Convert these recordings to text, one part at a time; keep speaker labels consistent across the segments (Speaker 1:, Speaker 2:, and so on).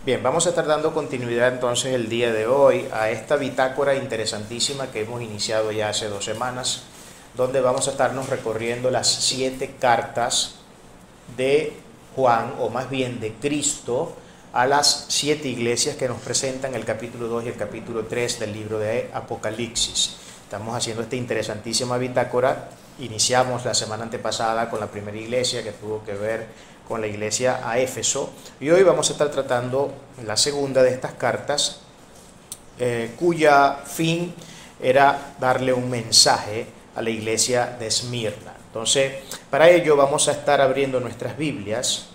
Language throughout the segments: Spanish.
Speaker 1: Bien, vamos a estar dando continuidad entonces el día de hoy a esta bitácora interesantísima que hemos iniciado ya hace 2 semanas, donde vamos a estarnos recorriendo las 7 cartas de Juan, o más bien de Cristo, a las 7 iglesias que nos presentan el capítulo 2 y el capítulo 3 del libro de Apocalipsis. Estamos haciendo esta interesantísima bitácora. Iniciamos la semana antepasada con la primera iglesia, que tuvo que ver con la iglesia a Éfeso, y hoy vamos a estar tratando la segunda de estas cartas, cuya fin era darle un mensaje a la iglesia de Esmirna. Entonces, para ello vamos a estar abriendo nuestras Biblias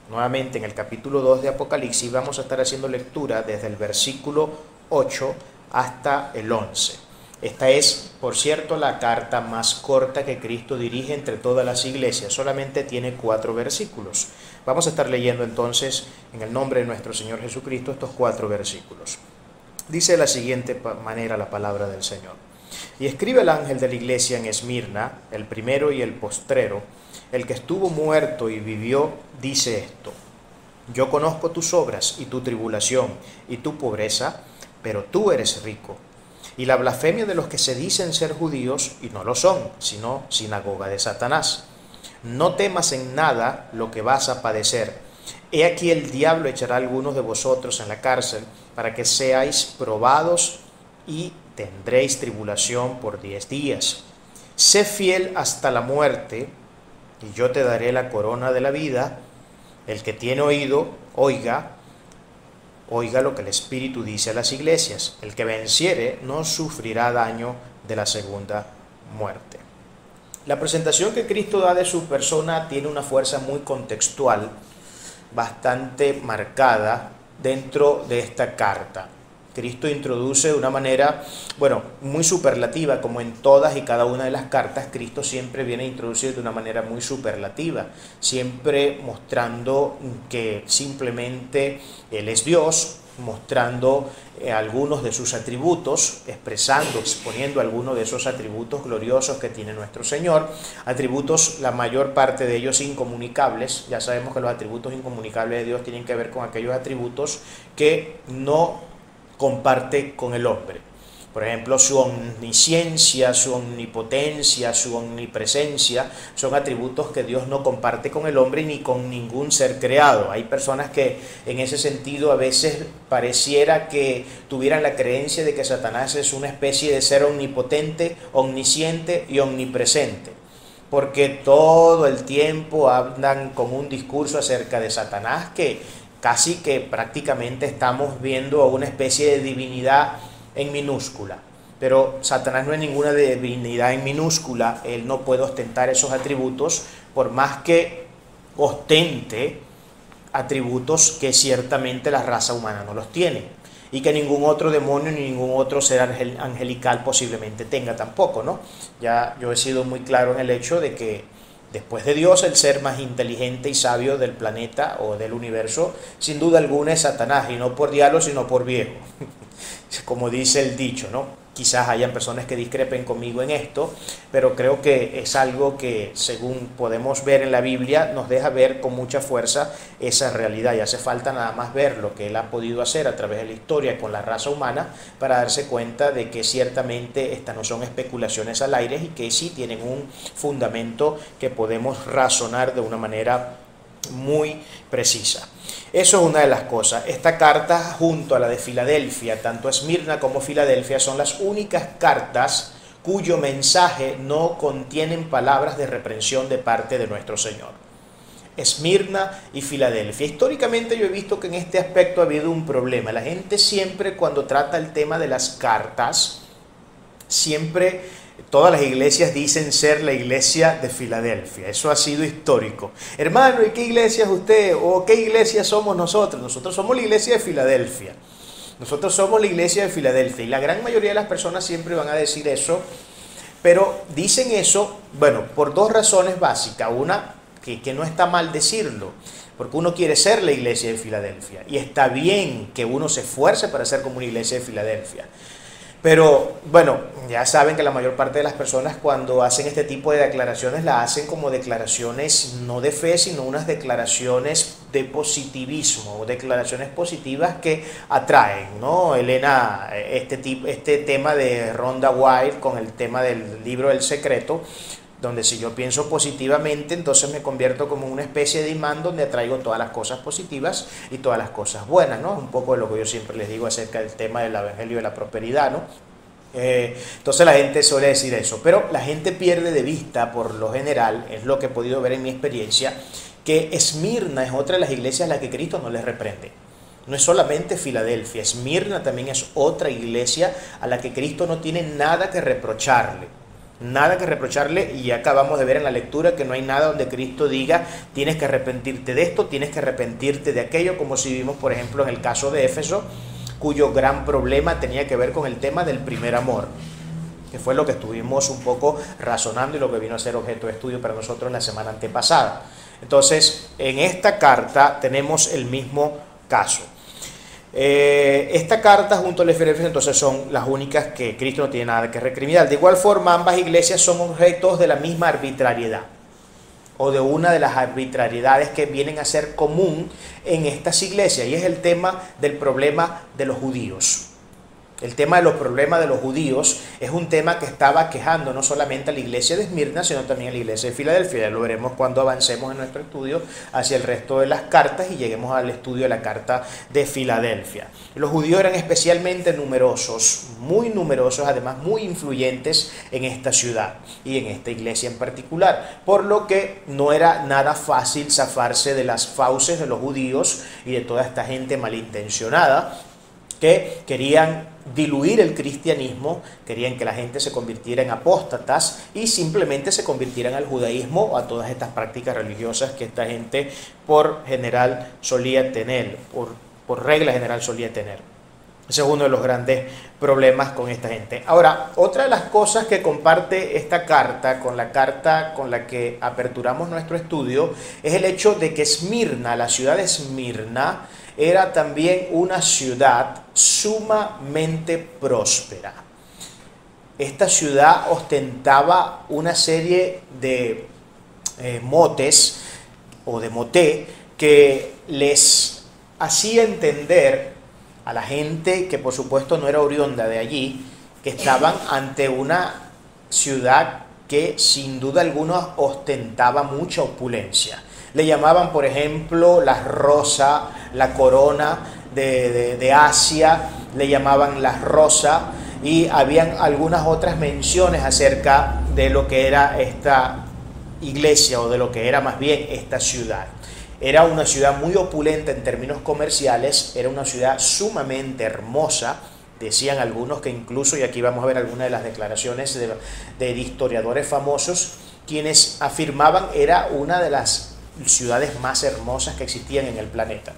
Speaker 1: nuevamente en el capítulo 2 de Apocalipsis. Vamos a estar haciendo lectura desde el versículo 8 hasta el 11. Esta es, por cierto, la carta más corta que Cristo dirige entre todas las iglesias. Solamente tiene 4 versículos. Vamos a estar leyendo entonces, en el nombre de nuestro Señor Jesucristo, estos 4 versículos. Dice de la siguiente manera la palabra del Señor. Y escribe el ángel de la iglesia en Esmirna, el primero y el postrero, el que estuvo muerto y vivió, dice esto: Yo conozco tus obras y tu tribulación y tu pobreza, pero tú eres rico. Y la blasfemia de los que se dicen ser judíos y no lo son, sino sinagoga de Satanás. No temas en nada lo que vas a padecer. He aquí el diablo echará a algunos de vosotros en la cárcel para que seáis probados y tendréis tribulación por 10 días. Sé fiel hasta la muerte y yo te daré la corona de la vida. El que tiene oído, oiga lo que el Espíritu dice a las iglesias. El que venciere no sufrirá daño de la segunda muerte. La presentación que Cristo da de su persona tiene una fuerza muy contextual, bastante marcada dentro de esta carta. Cristo introduce de una manera, muy superlativa, como en todas y cada una de las cartas. Cristo siempre viene a introducir de una manera muy superlativa, siempre mostrando que simplemente Él es Dios, mostrando algunos de sus atributos, exponiendo algunos de esos atributos gloriosos que tiene nuestro Señor, atributos, la mayor parte de ellos incomunicables. Ya sabemos que los atributos incomunicables de Dios tienen que ver con aquellos atributos que no comparte con el hombre. Por ejemplo, su omnisciencia, su omnipotencia, su omnipresencia son atributos que Dios no comparte con el hombre ni con ningún ser creado. Hay personas que en ese sentido a veces pareciera que tuvieran la creencia de que Satanás es una especie de ser omnipotente, omnisciente y omnipresente, porque todo el tiempo andan con un discurso acerca de Satanás que casi que prácticamente estamos viendo a una especie de divinidad en minúscula. Pero Satanás no es ninguna divinidad en minúscula. Él no puede ostentar esos atributos, por más que ostente atributos que ciertamente la raza humana no los tiene, y que ningún otro demonio ni ningún otro ser angelical posiblemente tenga tampoco, ¿no? Ya yo he sido muy claro en el hecho de que después de Dios, el ser más inteligente y sabio del planeta o del universo, sin duda alguna, es Satanás, y no por diablo, sino por viejo, como dice el dicho, ¿no? Quizás hayan personas que discrepen conmigo en esto, pero creo que es algo que, según podemos ver en la Biblia, nos deja ver con mucha fuerza esa realidad. Y hace falta nada más ver lo que Él ha podido hacer a través de la historia con la raza humana para darse cuenta de que ciertamente estas no son especulaciones al aire y que sí tienen un fundamento que podemos razonar de una manera muy precisa. Eso es una de las cosas. Esta carta, junto a la de Filadelfia, tanto Esmirna como Filadelfia, son las únicas cartas cuyo mensaje no contienen palabras de reprensión de parte de nuestro Señor. Esmirna y Filadelfia. Históricamente yo he visto que en este aspecto ha habido un problema. La gente siempre, cuando trata el tema de las cartas, todas las iglesias dicen ser la iglesia de Filadelfia. Eso ha sido histórico. Hermano, ¿y qué iglesia es usted? ¿O qué iglesia somos nosotros? Nosotros somos la iglesia de Filadelfia. Nosotros somos la iglesia de Filadelfia. Y la gran mayoría de las personas siempre van a decir eso. Pero dicen eso, por 2 razones básicas. Una, que no está mal decirlo, porque uno quiere ser la iglesia de Filadelfia. Y está bien que uno se esfuerce para ser como una iglesia de Filadelfia. Pero ya saben que la mayor parte de las personas, cuando hacen este tipo de declaraciones, la hacen como declaraciones no de fe, sino unas declaraciones de positivismo, o declaraciones positivas que atraen, ¿no? Elena, este tema de Rhonda White con el tema del libro El Secreto, donde si yo pienso positivamente, entonces me convierto como una especie de imán donde atraigo todas las cosas positivas y todas las cosas buenas, ¿no? Un poco de lo que yo siempre les digo acerca del tema del Evangelio de la Prosperidad, ¿no? Entonces la gente suele decir eso, pero la gente pierde de vista, por lo general, es lo que he podido ver en mi experiencia, que Esmirna es otra de las iglesias a las que Cristo no les reprende. No es solamente Filadelfia, Esmirna también es otra iglesia a la que Cristo no tiene nada que reprocharle. Nada que reprocharle, y acabamos de ver en la lectura que no hay nada donde Cristo diga tienes que arrepentirte de esto, tienes que arrepentirte de aquello, como si vimos por ejemplo en el caso de Éfeso, cuyo gran problema tenía que ver con el tema del primer amor, que fue lo que estuvimos un poco razonando y lo que vino a ser objeto de estudio para nosotros la semana antepasada. Entonces, en esta carta tenemos el mismo caso. Esta carta junto a los Efesios entonces son las únicas que Cristo no tiene nada que recriminar. De igual forma, ambas iglesias son objetos de la misma arbitrariedad, o de una de las arbitrariedades que vienen a ser común en estas iglesias, y es el tema del problema de los judíos. El tema de los problemas de los judíos es un tema que estaba quejando no solamente a la iglesia de Esmirna, sino también a la iglesia de Filadelfia. Ya lo veremos cuando avancemos en nuestro estudio hacia el resto de las cartas y lleguemos al estudio de la carta de Filadelfia. Los judíos eran especialmente numerosos, muy numerosos, además muy influyentes en esta ciudad y en esta iglesia en particular, por lo que no era nada fácil zafarse de las fauces de los judíos y de toda esta gente malintencionada que querían diluir el cristianismo, querían que la gente se convirtiera en apóstatas y simplemente se convirtieran al judaísmo o a todas estas prácticas religiosas que esta gente por general solía tener, por regla general solía tener. Ese es uno de los grandes problemas con esta gente. Ahora, otra de las cosas que comparte esta carta con la carta con la que aperturamos nuestro estudio es el hecho de que Esmirna, la ciudad de Esmirna, era también una ciudad sumamente próspera. Esta ciudad ostentaba una serie de motes o de moté que les hacía entender a la gente que por supuesto no era oriunda de allí, que estaban ante una ciudad que sin duda alguna ostentaba mucha opulencia. Le llamaban, por ejemplo, la rosa, la corona de Asia, le llamaban la rosa, y habían algunas otras menciones acerca de lo que era esta iglesia, o de lo que era más bien esta ciudad. Era una ciudad muy opulenta en términos comerciales, era una ciudad sumamente hermosa. Decían algunos que incluso, y aquí vamos a ver algunas de las declaraciones de historiadores famosos, quienes afirmaban era una de las ciudades más hermosas que existían en el planeta.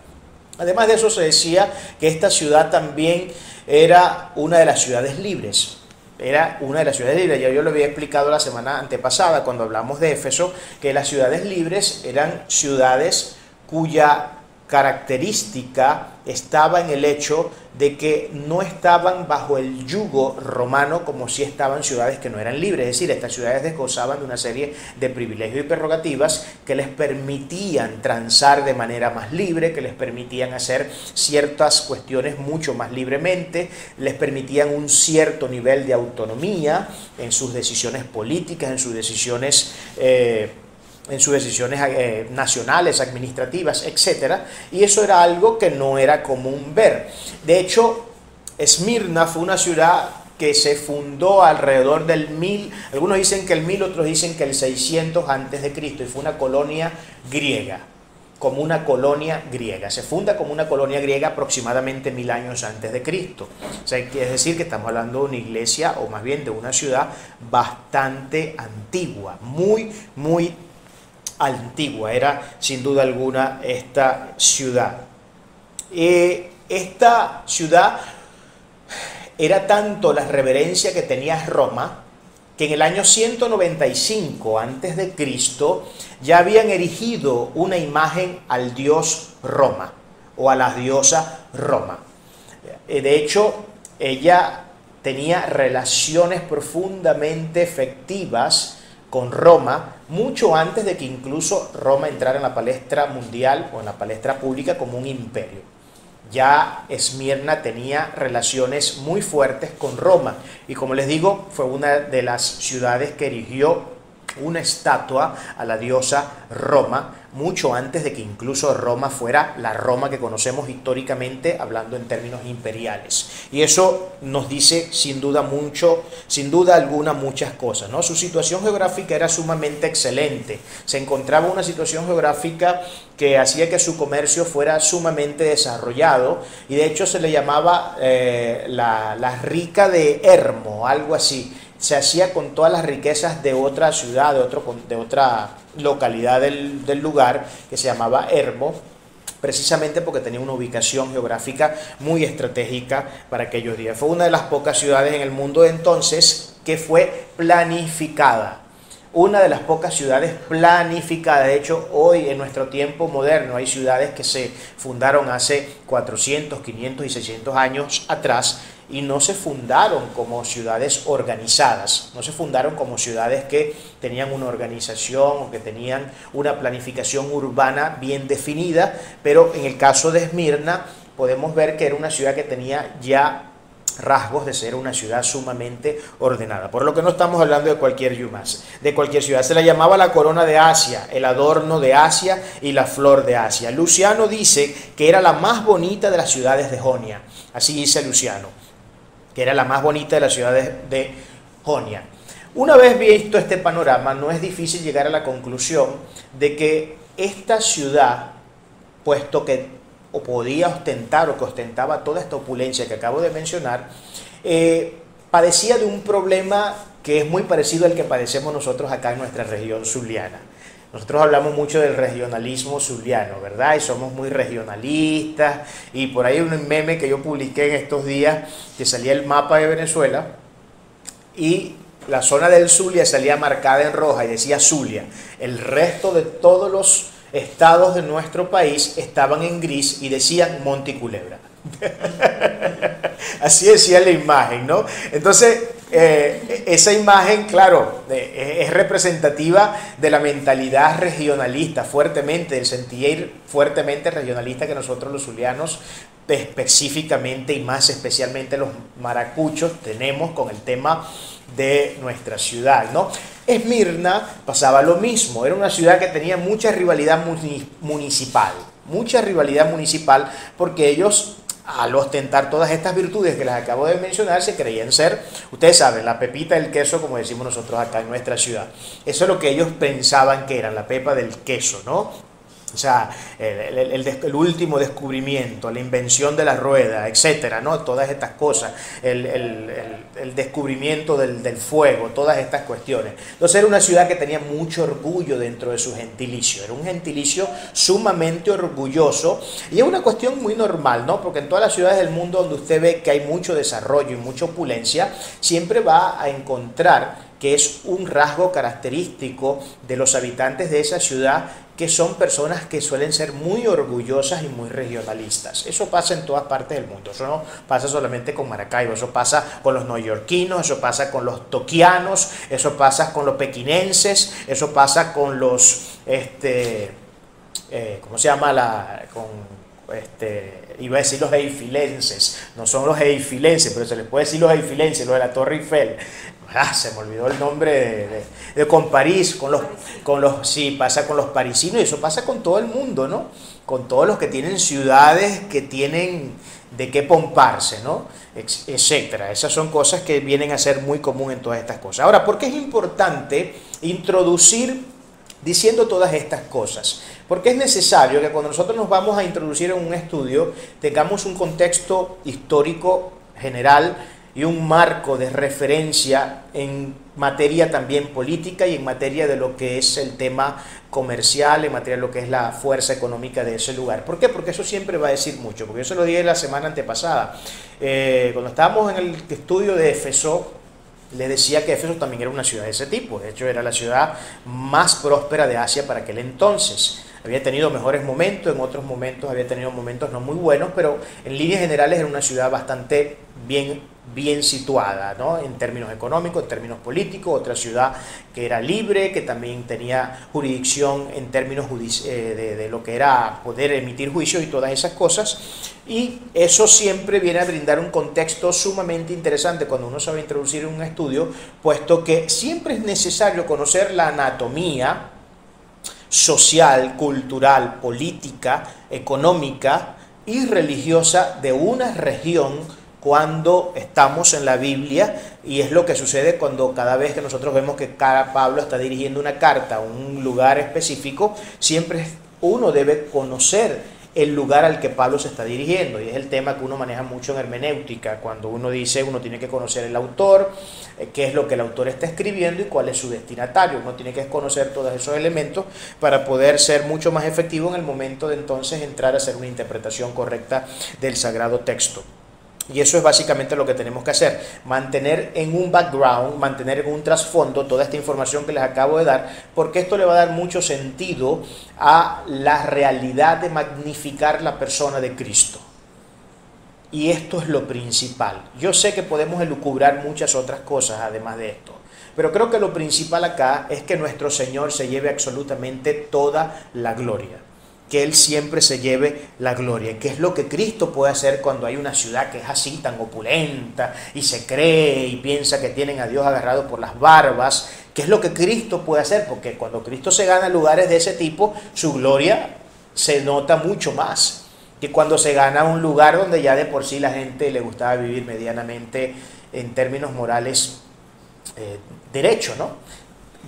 Speaker 1: Además de eso, se decía que esta ciudad también era una de las ciudades libres. Era una de las ciudades libres. Ya yo lo había explicado la semana antepasada cuando hablamos de Éfeso, que las ciudades libres eran ciudades cuya característica estaba en el hecho de que no estaban bajo el yugo romano como si estaban ciudades que no eran libres. Es decir, estas ciudades gozaban de una serie de privilegios y prerrogativas que les permitían transar de manera más libre, que les permitían hacer ciertas cuestiones mucho más libremente, les permitían un cierto nivel de autonomía en sus decisiones políticas, en sus decisiones nacionales, administrativas, etc. Y eso era algo que no era común ver. De hecho, Esmirna fue una ciudad que se fundó alrededor del 1000, algunos dicen que el 1000, otros dicen que el 600 antes de Cristo, y fue una colonia griega, como una colonia griega. Se funda como una colonia griega aproximadamente 1000 años antes de Cristo. O sea, es decir que estamos hablando de una iglesia, o más bien de una ciudad bastante antigua, muy antigua, era sin duda alguna esta ciudad. Esta ciudad era tanto la reverencia que tenía Roma, que en el año 195 antes de Cristo ya habían erigido una imagen al dios Roma, o a la diosa Roma. De hecho, ella tenía relaciones profundamente efectivas con Roma, mucho antes de que incluso Roma entrara en la palestra mundial o en la palestra pública como un imperio. Ya Esmirna tenía relaciones muy fuertes con Roma y, como les digo, fue una de las ciudades que erigió una estatua a la diosa Roma, mucho antes de que incluso Roma fuera la Roma que conocemos históricamente, hablando en términos imperiales. Y eso nos dice sin duda mucho, sin duda alguna, muchas cosas, ¿no? Su situación geográfica era sumamente excelente. Se encontraba una situación geográfica que hacía que su comercio fuera sumamente desarrollado, y de hecho se le llamaba la rica de Hermo, algo así. Se hacía con todas las riquezas de otra ciudad, de otra localidad del lugar, que se llamaba Hermo, precisamente porque tenía una ubicación geográfica muy estratégica para aquellos días. Fue una de las pocas ciudades en el mundo de entonces que fue planificada. Una de las pocas ciudades planificadas. De hecho, hoy en nuestro tiempo moderno hay ciudades que se fundaron hace 400, 500 y 600 años atrás, y no se fundaron como ciudades organizadas, no se fundaron como ciudades que tenían una organización o que tenían una planificación urbana bien definida, pero en el caso de Esmirna podemos ver que era una ciudad que tenía ya rasgos de ser una ciudad sumamente ordenada, por lo que no estamos hablando de cualquier ciudad. Se la llamaba la corona de Asia, el adorno de Asia y la flor de Asia. Luciano dice que era la más bonita de las ciudades de Jonia, así dice Luciano, que era la más bonita de las ciudades de Jonia. Una vez visto este panorama, no es difícil llegar a la conclusión de que esta ciudad, puesto que podía ostentar o que ostentaba toda esta opulencia que acabo de mencionar, padecía de un problema que es muy parecido al que padecemos nosotros acá en nuestra región zuliana. Nosotros hablamos mucho del regionalismo zuliano, ¿verdad? Y somos muy regionalistas. Y por ahí un meme que yo publiqué en estos días, que salía el mapa de Venezuela y la zona del Zulia salía marcada en roja y decía Zulia. El resto de todos los estados de nuestro país estaban en gris y decían Monte y Culebra. Así decía la imagen, ¿no? Entonces, esa imagen, claro, es representativa de la mentalidad regionalista, fuertemente, del sentir fuertemente regionalista que nosotros los zulianos, específicamente y más especialmente los maracuchos, tenemos con el tema de nuestra ciudad, ¿no? Esmirna pasaba lo mismo, era una ciudad que tenía mucha rivalidad municipal, porque ellos, al ostentar todas estas virtudes que les acabo de mencionar, se creían ser, ustedes saben, la pepita del queso, como decimos nosotros acá en nuestra ciudad. Eso es lo que ellos pensaban que era, la pepa del queso, ¿no? O sea, el último descubrimiento, la invención de la rueda, etcétera, ¿no? Todas estas cosas, el descubrimiento del fuego, todas estas cuestiones. Entonces era una ciudad que tenía mucho orgullo dentro de su gentilicio, era un gentilicio sumamente orgulloso, y es una cuestión muy normal, ¿no? Porque en todas las ciudades del mundo donde usted ve que hay mucho desarrollo y mucha opulencia, siempre va a encontrar que es un rasgo característico de los habitantes de esa ciudad, que son personas que suelen ser muy orgullosas y muy regionalistas. Eso pasa en todas partes del mundo, eso no pasa solamente con Maracaibo, eso pasa con los neoyorquinos, eso pasa con los toquianos, eso pasa con los pequinenses, eso pasa con los, ¿cómo se llama? Iba a decir los eifilenses, no son los eifilenses, pero se les puede decir los eifilenses, los de la Torre Eiffel. Se me olvidó el nombre con París, sí, pasa con los parisinos, y eso pasa con todo el mundo, ¿no? Con todos los que tienen ciudades que tienen de qué pomparse, ¿no? Etcétera. Esas son cosas que vienen a ser muy común en todas estas cosas. Ahora, ¿por qué es importante introducir diciendo todas estas cosas? Porque es necesario que cuando nosotros nos vamos a introducir en un estudio tengamos un contexto histórico general y un marco de referencia en materia también política y en materia de lo que es el tema comercial, en materia de lo que es la fuerza económica de ese lugar. ¿Por qué? Porque eso siempre va a decir mucho, porque yo se lo dije la semana antepasada. Cuando estábamos en el estudio de Éfeso, le decía que Éfeso también era una ciudad de ese tipo. De hecho, era la ciudad más próspera de Asia para aquel entonces. Había tenido mejores momentos, en otros momentos había tenido momentos no muy buenos, pero en líneas generales era una ciudad bastante bien bien situada, ¿no? En términos económicos, en términos políticos, otra ciudad que era libre, que también tenía jurisdicción en términos de lo que era poder emitir juicios y todas esas cosas, y eso siempre viene a brindar un contexto sumamente interesante cuando uno sabe introducir un estudio, puesto que siempre es necesario conocer la anatomía social, cultural, política, económica y religiosa de una región cuando estamos en la Biblia, y es lo que sucede cuando cada vez que nosotros vemos que Pablo está dirigiendo una carta a un lugar específico, siempre uno debe conocer el lugar al que Pablo se está dirigiendo, y es el tema que uno maneja mucho en hermenéutica, cuando uno dice uno tiene que conocer el autor, qué es lo que el autor está escribiendo y cuál es su destinatario. Uno tiene que conocer todos esos elementos para poder ser mucho más efectivo en el momento de entonces entrar a hacer una interpretación correcta del sagrado texto. Y eso es básicamente lo que tenemos que hacer, mantener en un background, mantener en un trasfondo toda esta información que les acabo de dar, porque esto le va a dar mucho sentido a la realidad de magnificar la persona de Cristo. Y esto es lo principal. Yo sé que podemos elucubrar muchas otras cosas además de esto, pero creo que lo principal acá es que nuestro Señor se lleve absolutamente toda la gloria. Que Él siempre se lleve la gloria, que es lo que Cristo puede hacer cuando hay una ciudad que es así tan opulenta y se cree y piensa que tienen a Dios agarrado por las barbas, que es lo que Cristo puede hacer, porque cuando Cristo se gana lugares de ese tipo, su gloria se nota mucho más que cuando se gana un lugar donde ya de por sí la gente le gustaba vivir medianamente en términos morales derecho, ¿no?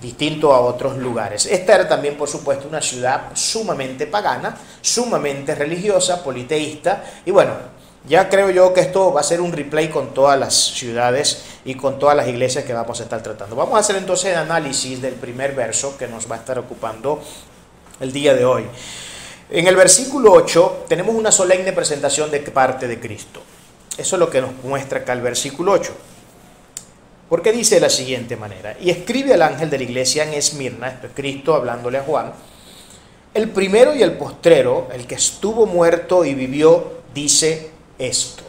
Speaker 1: Distinto a otros lugares. Esta era también, por supuesto, una ciudad sumamente pagana, sumamente religiosa, politeísta, y bueno, ya creo yo que esto va a ser un replay con todas las ciudades y con todas las iglesias que vamos a estar tratando. Vamos a hacer entonces el análisis del primer verso que nos va a estar ocupando el día de hoy. En el versículo 8 tenemos una solemne presentación de parte de Cristo. Eso es lo que nos muestra acá el versículo 8. Porque dice de la siguiente manera: y escribe al ángel de la iglesia en Esmirna, esto es Cristo hablándole a Juan, el primero y el postrero, el que estuvo muerto y vivió, dice esto.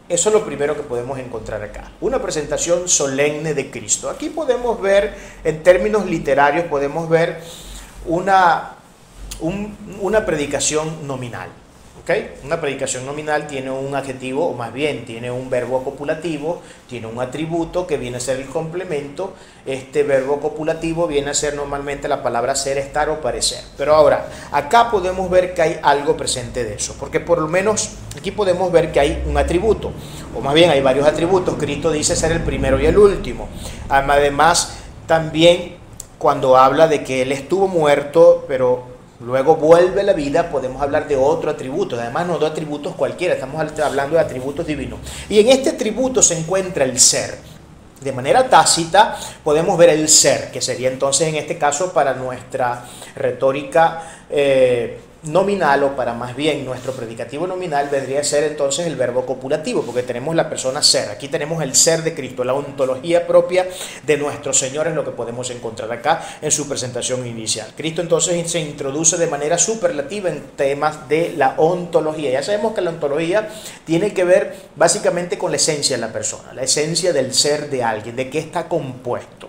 Speaker 1: Eso es lo primero que podemos encontrar acá, una presentación solemne de Cristo. Aquí podemos ver, en términos literarios, podemos ver una predicación nominal. ¿Okay? Una predicación nominal tiene un adjetivo, o más bien tiene un verbo copulativo, tiene un atributo que viene a ser el complemento. Este verbo copulativo viene a ser normalmente la palabra ser, estar o parecer. Pero ahora, acá podemos ver que hay algo presente de eso, porque por lo menos aquí podemos ver que hay un atributo, o más bien hay varios atributos. Cristo dice ser el primero y el último. Además, también cuando habla de que Él estuvo muerto, pero luego vuelve a la vida, podemos hablar de otro atributo. Además, no de atributos cualquiera, estamos hablando de atributos divinos. Y en este atributo se encuentra el ser. De manera tácita podemos ver el ser, que sería entonces en este caso para nuestra retórica nominal, o para más bien nuestro predicativo nominal, vendría a ser entonces el verbo copulativo, porque tenemos la persona ser. Aquí tenemos el ser de Cristo, la ontología propia de nuestro Señor es lo que podemos encontrar acá en su presentación inicial. Cristo entonces se introduce de manera superlativa en temas de la ontología. Ya sabemos que la ontología tiene que ver básicamente con la esencia de la persona, la esencia del ser de alguien, de qué está compuesto.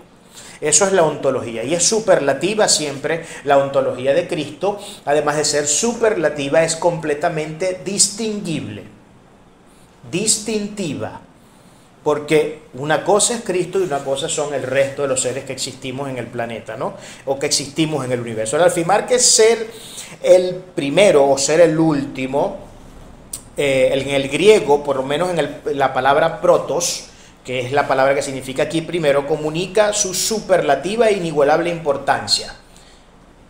Speaker 1: Eso es la ontología, y es superlativa siempre la ontología de Cristo. Además de ser superlativa, es completamente distinguible, distintiva, porque una cosa es Cristo y una cosa son el resto de los seres que existimos en el planeta, ¿no? O que existimos en el universo. Al afirmar que ser el primero o ser el último, en el griego, por lo menos en la palabra protos, que es la palabra que significa aquí primero, comunica su superlativa e inigualable importancia.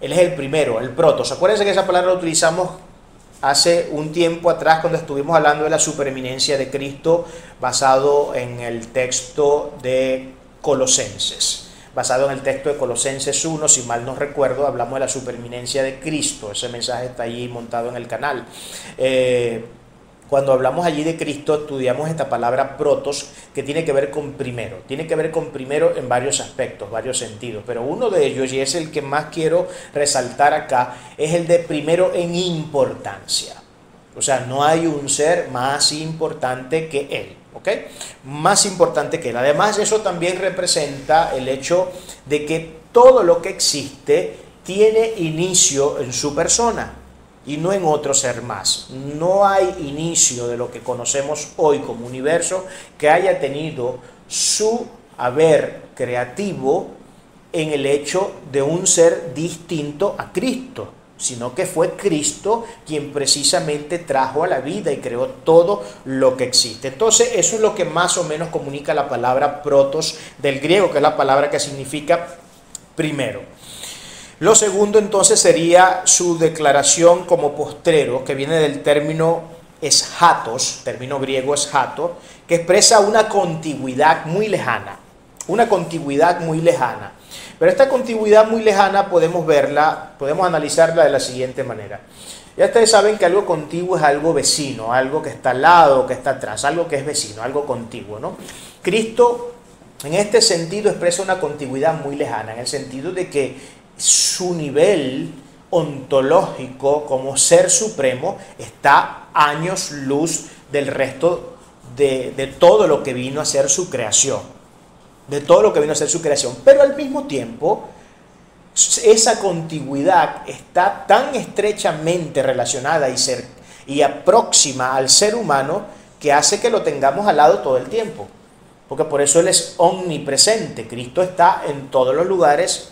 Speaker 1: Él es el primero, el protos. Acuérdense que esa palabra la utilizamos hace un tiempo atrás cuando estuvimos hablando de la supereminencia de Cristo, basado en el texto de Colosenses. Basado en el texto de Colosenses 1, si mal no recuerdo, hablamos de la supereminencia de Cristo. Ese mensaje está allí montado en el canal. Cuando hablamos allí de Cristo, estudiamos esta palabra protos, que tiene que ver con primero. Tiene que ver con primero en varios aspectos, varios sentidos. Pero uno de ellos, y es el que más quiero resaltar acá, es el de primero en importancia. O sea, no hay un ser más importante que Él. ¿ok? Más importante que él. Además, eso también representa el hecho de que todo lo que existe tiene inicio en su persona y no en otro ser más. No hay inicio de lo que conocemos hoy como universo que haya tenido su haber creativo en el hecho de un ser distinto a Cristo, sino que fue Cristo quien precisamente trajo a la vida y creó todo lo que existe. Entonces, eso es lo que más o menos comunica la palabra protos del griego, que es la palabra que significa primero. Lo segundo, entonces, sería su declaración como postrero, que viene del término eschatos, término griego eschato, que expresa una contigüidad muy lejana, una contigüidad muy lejana. Pero esta contigüidad muy lejana podemos verla, podemos analizarla de la siguiente manera. Ya ustedes saben que algo contiguo es algo vecino, algo que está al lado, que está atrás, algo que es vecino, algo contiguo, ¿no? Cristo en este sentido expresa una contigüidad muy lejana, en el sentido de que su nivel ontológico como ser supremo está años luz del resto de todo lo que vino a ser su creación. De todo lo que vino a ser su creación, pero al mismo tiempo esa contigüidad está tan estrechamente relacionada y próxima al ser humano que hace que lo tengamos al lado todo el tiempo, porque por eso Él es omnipresente. Cristo está en todos los lugares,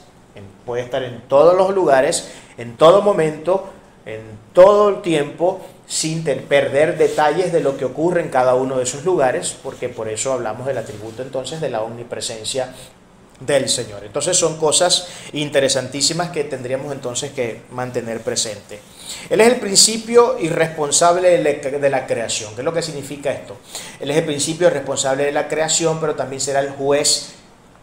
Speaker 1: puede estar en todos los lugares, en todo momento, en todo el tiempo, sin perder detalles de lo que ocurre en cada uno de esos lugares, porque por eso hablamos del atributo entonces de la omnipresencia del Señor. Entonces son cosas interesantísimas que tendríamos entonces que mantener presente. Él es el principio y responsable de la creación. ¿Qué es lo que significa esto? Él es el principio y responsable de la creación, pero también será el juez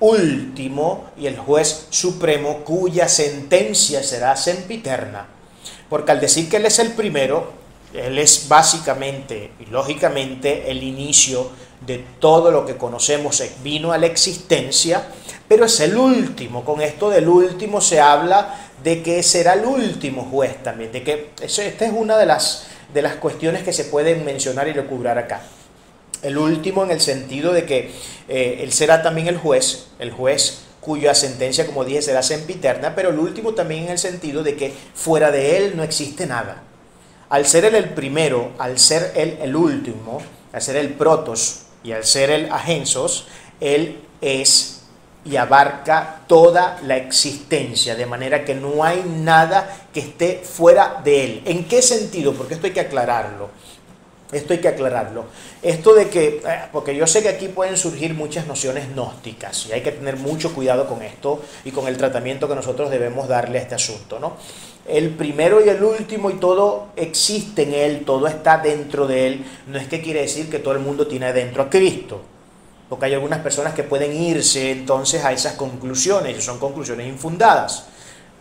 Speaker 1: último y el juez supremo cuya sentencia será sempiterna. Porque al decir que Él es el primero, Él es básicamente y lógicamente el inicio de todo lo que conocemos, vino a la existencia, pero es el último. Con esto del último se habla de que será el último juez también, de que esta es una de las cuestiones que se pueden mencionar y recubrar acá. El último en el sentido de que Él será también el juez cuya sentencia, como dije, será sempiterna, pero el último también en el sentido de que fuera de Él no existe nada. Al ser Él el primero, al ser Él el último, al ser el protos y al ser el agensos, Él es y abarca toda la existencia, de manera que no hay nada que esté fuera de Él. ¿En qué sentido? Porque esto hay que aclararlo. Esto de que, porque yo sé que aquí pueden surgir muchas nociones gnósticas y hay que tener mucho cuidado con esto y con el tratamiento que nosotros debemos darle a este asunto, ¿no? El primero y el último y todo existe en Él, todo está dentro de Él. No es que quiere decir que todo el mundo tiene dentro a Cristo, porque hay algunas personas que pueden irse entonces a esas conclusiones, y son conclusiones infundadas.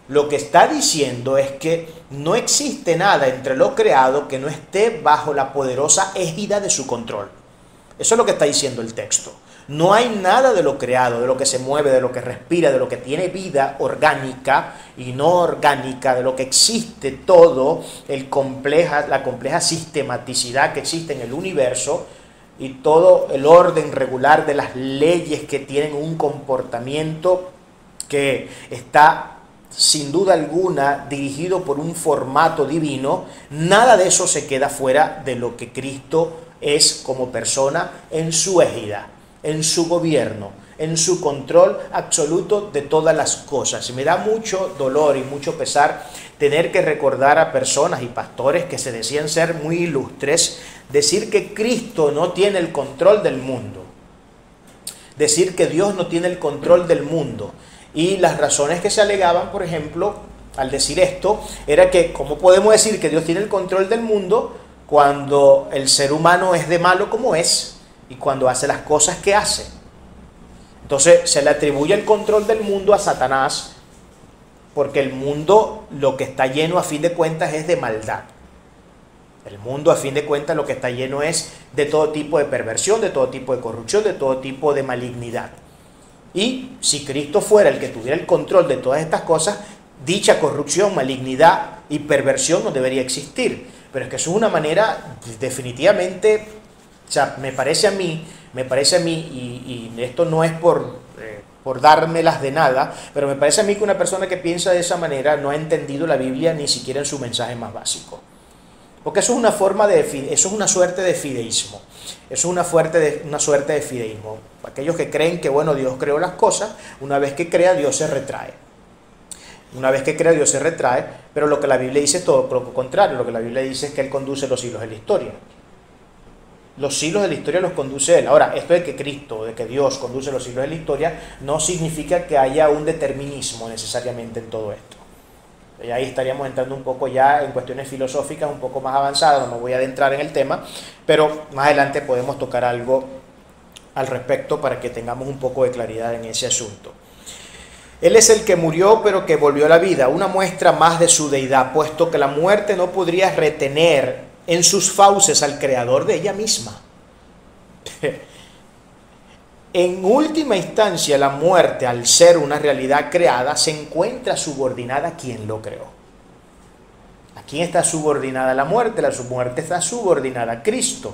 Speaker 1: Lo que está diciendo es que no existe nada entre lo creado que no esté bajo la poderosa égida de su control. Eso es lo que está diciendo el texto. No hay nada de lo creado, de lo que se mueve, de lo que respira, de lo que tiene vida orgánica y no orgánica, de lo que existe todo, la compleja sistematicidad que existe en el universo y todo el orden regular de las leyes que tienen un comportamiento que está sin duda alguna dirigido por un formato divino. Nada de eso se queda fuera de lo que Cristo es como persona en su égida, en su gobierno, en su control absoluto de todas las cosas. Y me da mucho dolor y mucho pesar tener que recordar a personas y pastores que se decían ser muy ilustres, decir que Cristo no tiene el control del mundo, decir que Dios no tiene el control del mundo. Y las razones que se alegaban, por ejemplo, al decir esto, era que ¿cómo podemos decir que Dios tiene el control del mundo cuando el ser humano es de malo como es y cuando hace las cosas que hace? Entonces se le atribuye el control del mundo a Satanás, porque el mundo lo que está lleno a fin de cuentas es de maldad. El mundo a fin de cuentas lo que está lleno es de todo tipo de perversión, de todo tipo de corrupción, de todo tipo de malignidad. Y si Cristo fuera el que tuviera el control de todas estas cosas, dicha corrupción, malignidad y perversión no debería existir. Pero es que eso es una manera definitivamente O sea, me parece a mí, y esto no es por dármelas de nada, pero me parece a mí que una persona que piensa de esa manera no ha entendido la Biblia ni siquiera en su mensaje más básico. Porque eso es una eso es una suerte de fideísmo. Eso es una suerte de fideísmo. Aquellos que creen que, bueno, Dios creó las cosas, una vez que crea, Dios se retrae. Una vez que crea, Dios se retrae, pero lo que la Biblia dice es todo lo contrario. Lo que la Biblia dice es que Él conduce los hilos de la historia. Los hilos de la historia los conduce Él. Ahora, esto de que Cristo, de que Dios conduce los hilos de la historia, no significa que haya un determinismo necesariamente en todo esto. Y ahí estaríamos entrando un poco ya en cuestiones filosóficas un poco más avanzadas, no me voy a adentrar en el tema, pero más adelante podemos tocar algo al respecto para que tengamos un poco de claridad en ese asunto. Él es el que murió pero que volvió a la vida, una muestra más de su deidad, puesto que la muerte no podría retener en sus fauces al creador de ella misma. En última instancia, la muerte, al ser una realidad creada, se encuentra subordinada a quien lo creó. ¿A quién está subordinada la muerte? La muerte está subordinada a Cristo.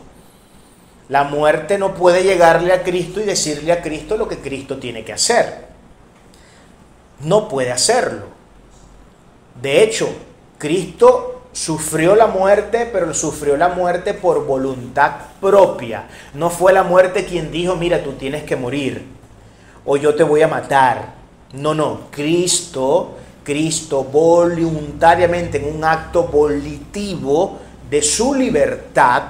Speaker 1: La muerte no puede llegarle a Cristo y decirle a Cristo lo que Cristo tiene que hacer. No puede hacerlo. De hecho, Cristo sufrió la muerte, pero sufrió la muerte por voluntad propia. No fue la muerte quien dijo, mira, tú tienes que morir, o yo te voy a matar. No. Cristo voluntariamente, en un acto volitivo de su libertad,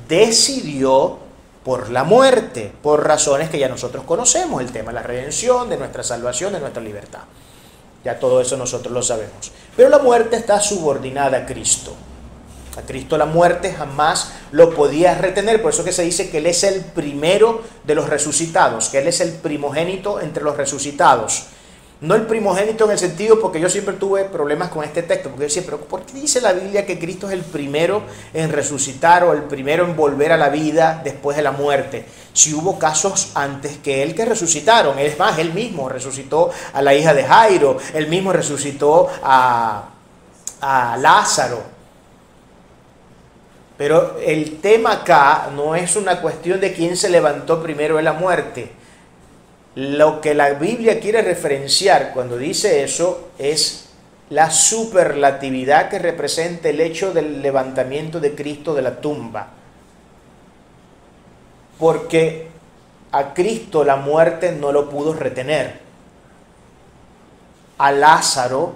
Speaker 1: decidió por la muerte, por razones que ya nosotros conocemos, el tema de la redención, de nuestra salvación, de nuestra libertad. Ya todo eso nosotros lo sabemos. Pero la muerte está subordinada a Cristo. A Cristo la muerte jamás lo podía retener. Por eso que se dice que Él es el primero de los resucitados, que Él es el primogénito entre los resucitados. No el primogénito en el sentido, porque yo siempre tuve problemas con este texto, porque yo decía, pero ¿por qué dice la Biblia que Cristo es el primero en resucitar o el primero en volver a la vida después de la muerte? Si hubo casos antes que Él que resucitaron. Es más, Él mismo resucitó a la hija de Jairo, Él mismo resucitó a Lázaro. Pero el tema acá no es una cuestión de quién se levantó primero de la muerte. Lo que la Biblia quiere referenciar cuando dice eso es la superlatividad que representa el hecho del levantamiento de Cristo de la tumba. Porque a Cristo la muerte no lo pudo retener. A Lázaro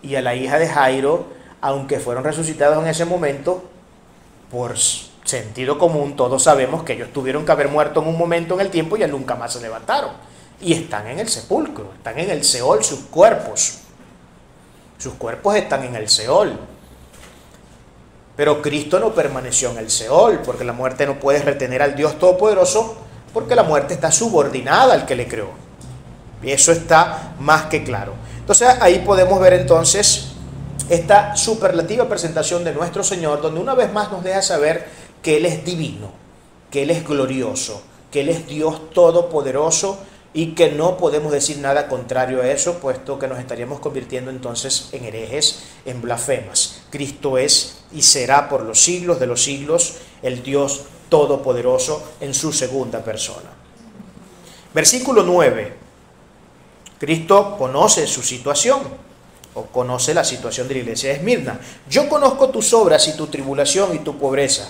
Speaker 1: y a la hija de Jairo, aunque fueron resucitados en ese momento, por sentido común, todos sabemos que ellos tuvieron que haber muerto en un momento en el tiempo y ya nunca más se levantaron. Y están en el sepulcro, están en el Seol sus cuerpos. Sus cuerpos están en el Seol. Pero Cristo no permaneció en el Seol, porque la muerte no puede retener al Dios Todopoderoso, porque la muerte está subordinada al que le creó. Y eso está más que claro. Entonces ahí podemos ver entonces esta superlativa presentación de nuestro Señor, donde una vez más nos deja saber que Él es divino, que Él es glorioso, que Él es Dios todopoderoso y que no podemos decir nada contrario a eso, puesto que nos estaríamos convirtiendo entonces en herejes, en blasfemas. Cristo es y será por los siglos de los siglos el Dios todopoderoso en su segunda persona. Versículo 9. Cristo conoce su situación, o conoce la situación de la iglesia de Esmirna. Yo conozco tus obras y tu tribulación y tu pobreza,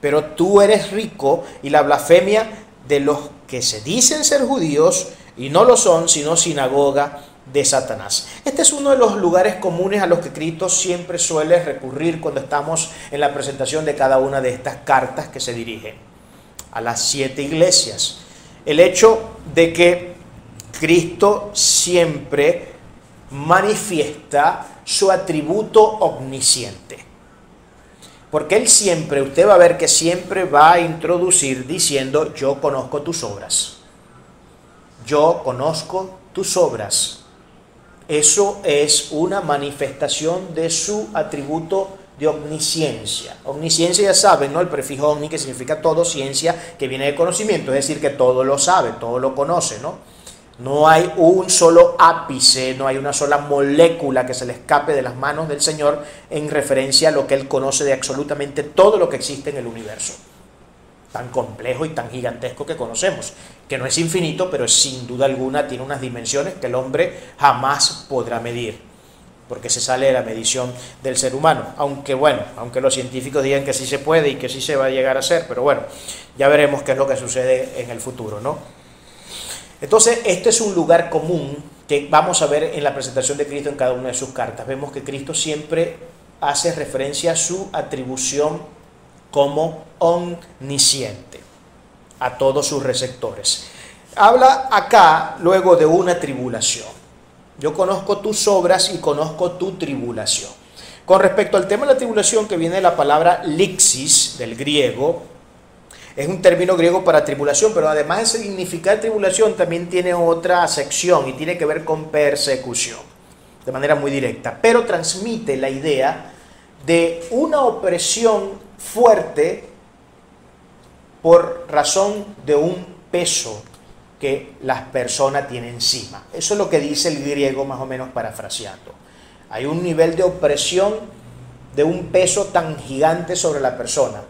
Speaker 1: pero tú eres rico y la blasfemia de los que se dicen ser judíos y no lo son, sino sinagoga de Satanás. Este es uno de los lugares comunes a los que Cristo siempre suele recurrir cuando estamos en la presentación de cada una de estas cartas que se dirigen a las 7 iglesias. El hecho de que Cristo siempre manifiesta su atributo omnisciente. Porque Él siempre, usted va a ver que siempre va a introducir diciendo, yo conozco tus obras. Yo conozco tus obras. Eso es una manifestación de su atributo de omnisciencia. Omnisciencia, ya saben, ¿no? El prefijo omni, que significa todo, ciencia, que viene de conocimiento, es decir, que todo lo sabe, todo lo conoce, ¿no? No hay un solo ápice, no hay una sola molécula que se le escape de las manos del Señor en referencia a lo que Él conoce de absolutamente todo lo que existe en el universo. tan complejo y tan gigantesco que conocemos, que no es infinito, pero sin duda alguna tiene unas dimensiones que el hombre jamás podrá medir, porque se sale de la medición del ser humano, aunque los científicos digan que sí se puede y que sí se va a llegar a hacer, pero bueno, ya veremos qué es lo que sucede en el futuro, ¿no? Entonces, este es un lugar común que vamos a ver en la presentación de Cristo en cada una de sus cartas. Vemos que Cristo siempre hace referencia a su atribución como omnisciente a todos sus receptores. Habla acá luego de una tribulación. Yo conozco tus obras y conozco tu tribulación. Con respecto al tema de la tribulación, que viene de la palabra lixis, del griego, es un término griego para tribulación, pero además de significar tribulación, también tiene otra acepción y tiene que ver con persecución, de manera muy directa, pero transmite la idea de una opresión fuerte por razón de un peso que las personas tienen encima. Eso es lo que dice el griego, más o menos parafraseando. Hay un nivel de opresión de un peso tan gigante sobre la persona,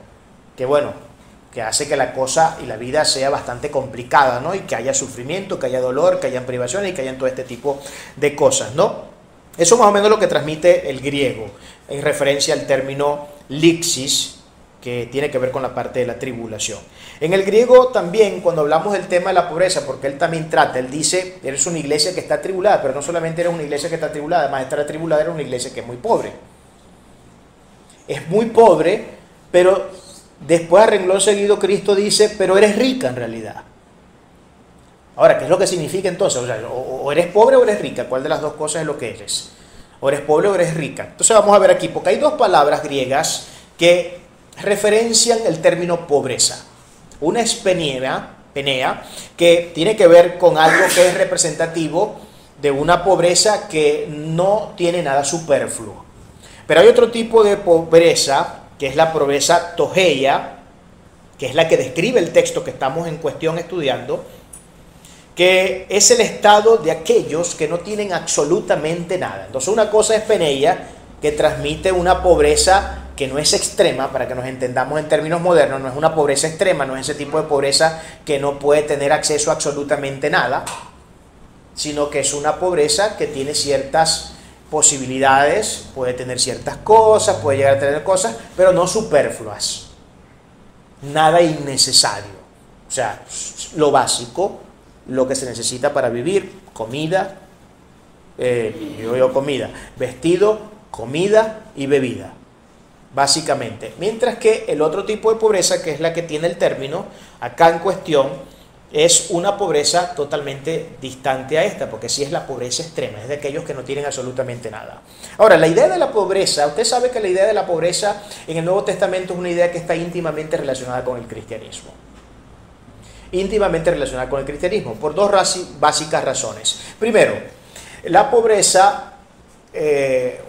Speaker 1: que hace que la cosa y la vida sea bastante complicada, ¿no? Y que haya sufrimiento, que haya dolor, que haya privaciones y que haya todo este tipo de cosas, ¿no? Eso más o menos lo que transmite el griego en referencia al término lixis, que tiene que ver con la parte de la tribulación. En el griego también, cuando hablamos del tema de la pobreza, porque él también él dice, eres una iglesia que está atribulada, pero no solamente eres una iglesia que está atribulada, además de estar atribulada, eres una iglesia que es muy pobre. Es muy pobre, pero después a renglón seguido Cristo dice, pero eres rica en realidad. Ahora, ¿qué es lo que significa entonces? O sea, o eres pobre o eres rica. ¿Cuál de las dos cosas es lo que eres? O eres pobre o eres rica. Entonces vamos a ver aquí, porque hay dos palabras griegas que referencian el término pobreza. Una es penea, que tiene que ver con algo que es representativo de una pobreza que no tiene nada superfluo. Pero hay otro tipo de pobreza, que es la pobreza togeia, que es la que describe el texto que estamos en cuestión estudiando, que es el estado de aquellos que no tienen absolutamente nada. Entonces una cosa es peneia, que transmite una pobreza que no es extrema, para que nos entendamos en términos modernos, no es una pobreza extrema, no es ese tipo de pobreza que no puede tener acceso a absolutamente nada, sino que es una pobreza que tiene ciertas posibilidades, puede tener ciertas cosas, puede llegar a tener cosas, pero no superfluas, nada innecesario. O sea, lo básico, lo que se necesita para vivir, comida, vestido, comida y bebida, básicamente. Mientras que el otro tipo de pobreza, que es la que tiene el término acá en cuestión, es una pobreza totalmente distante a esta, porque sí es la pobreza extrema, es de aquellos que no tienen absolutamente nada. Ahora, la idea de la pobreza, usted sabe que la idea de la pobreza en el Nuevo Testamento es una idea que está íntimamente relacionada con el cristianismo. Íntimamente relacionada con el cristianismo, por dos básicas razones. Primero, la pobreza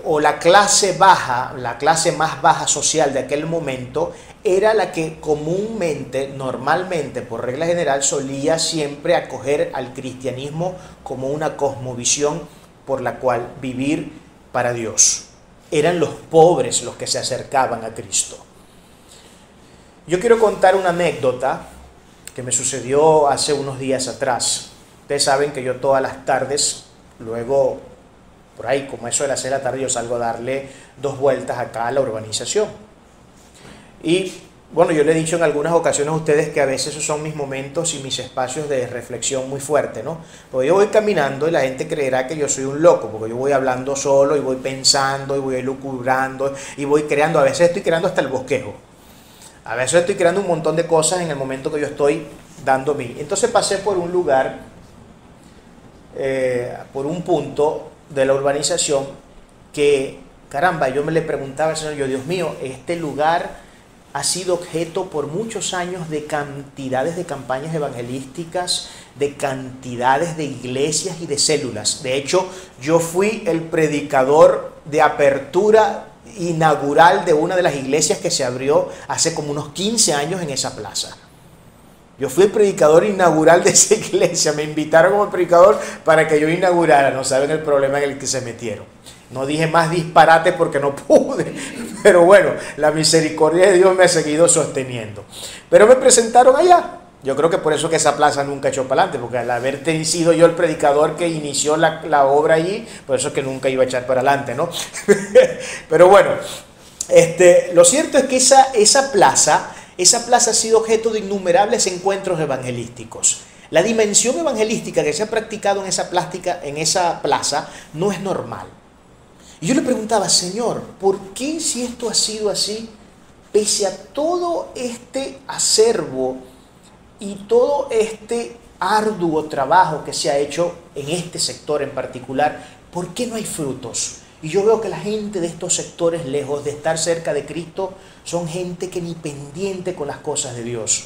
Speaker 1: o la clase baja, la clase más baja social de aquel momento, era la que comúnmente, normalmente, por regla general, solía siempre acoger al cristianismo como una cosmovisión por la cual vivir para Dios. Eran los pobres los que se acercaban a Cristo. Yo quiero contar una anécdota que me sucedió hace unos días atrás. Ustedes saben que yo todas las tardes, luego por ahí, como eso de las 6 de la tarde, yo salgo a darle 2 vueltas acá a la urbanización. Y bueno, yo le he dicho en algunas ocasiones a ustedes que a veces esos son mis momentos y mis espacios de reflexión muy fuerte, ¿no? Porque yo voy caminando y la gente creerá que yo soy un loco, porque yo voy hablando solo y voy pensando y voy elucubrando y voy creando, a veces estoy creando hasta el bosquejo. A veces estoy creando un montón de cosas en el momento que yo estoy dando mí. Entonces pasé por un lugar, por un punto de la urbanización que, caramba, yo me le preguntaba al Señor, Dios mío, este lugar ha sido objeto por muchos años de cantidades de campañas evangelísticas, de cantidades de iglesias y de células. De hecho, yo fui el predicador de apertura inaugural de una de las iglesias que se abrió hace como unos 15 años en esa plaza. Yo fui el predicador inaugural de esa iglesia, me invitaron como predicador para que yo inaugurara, no saben el problema en el que se metieron. No dije más disparate porque no pude, Pero bueno, la misericordia de Dios me ha seguido sosteniendo. Pero me presentaron allá. Yo creo que por eso que esa plaza nunca echó para adelante, porque al haber sido yo el predicador que inició la obra allí, por eso es que nunca iba a echar para adelante, ¿no? Pero bueno, lo cierto es que esa plaza ha sido objeto de innumerables encuentros evangelísticos. La dimensión evangelística que se ha practicado en esa plaza no es normal. Y yo le preguntaba, Señor, ¿por qué si esto ha sido así, pese a todo este acervo y todo este arduo trabajo que se ha hecho en este sector en particular, ¿por qué no hay frutos? Y yo veo que la gente de estos sectores, lejos de estar cerca de Cristo, son gente que ni pendiente con las cosas de Dios.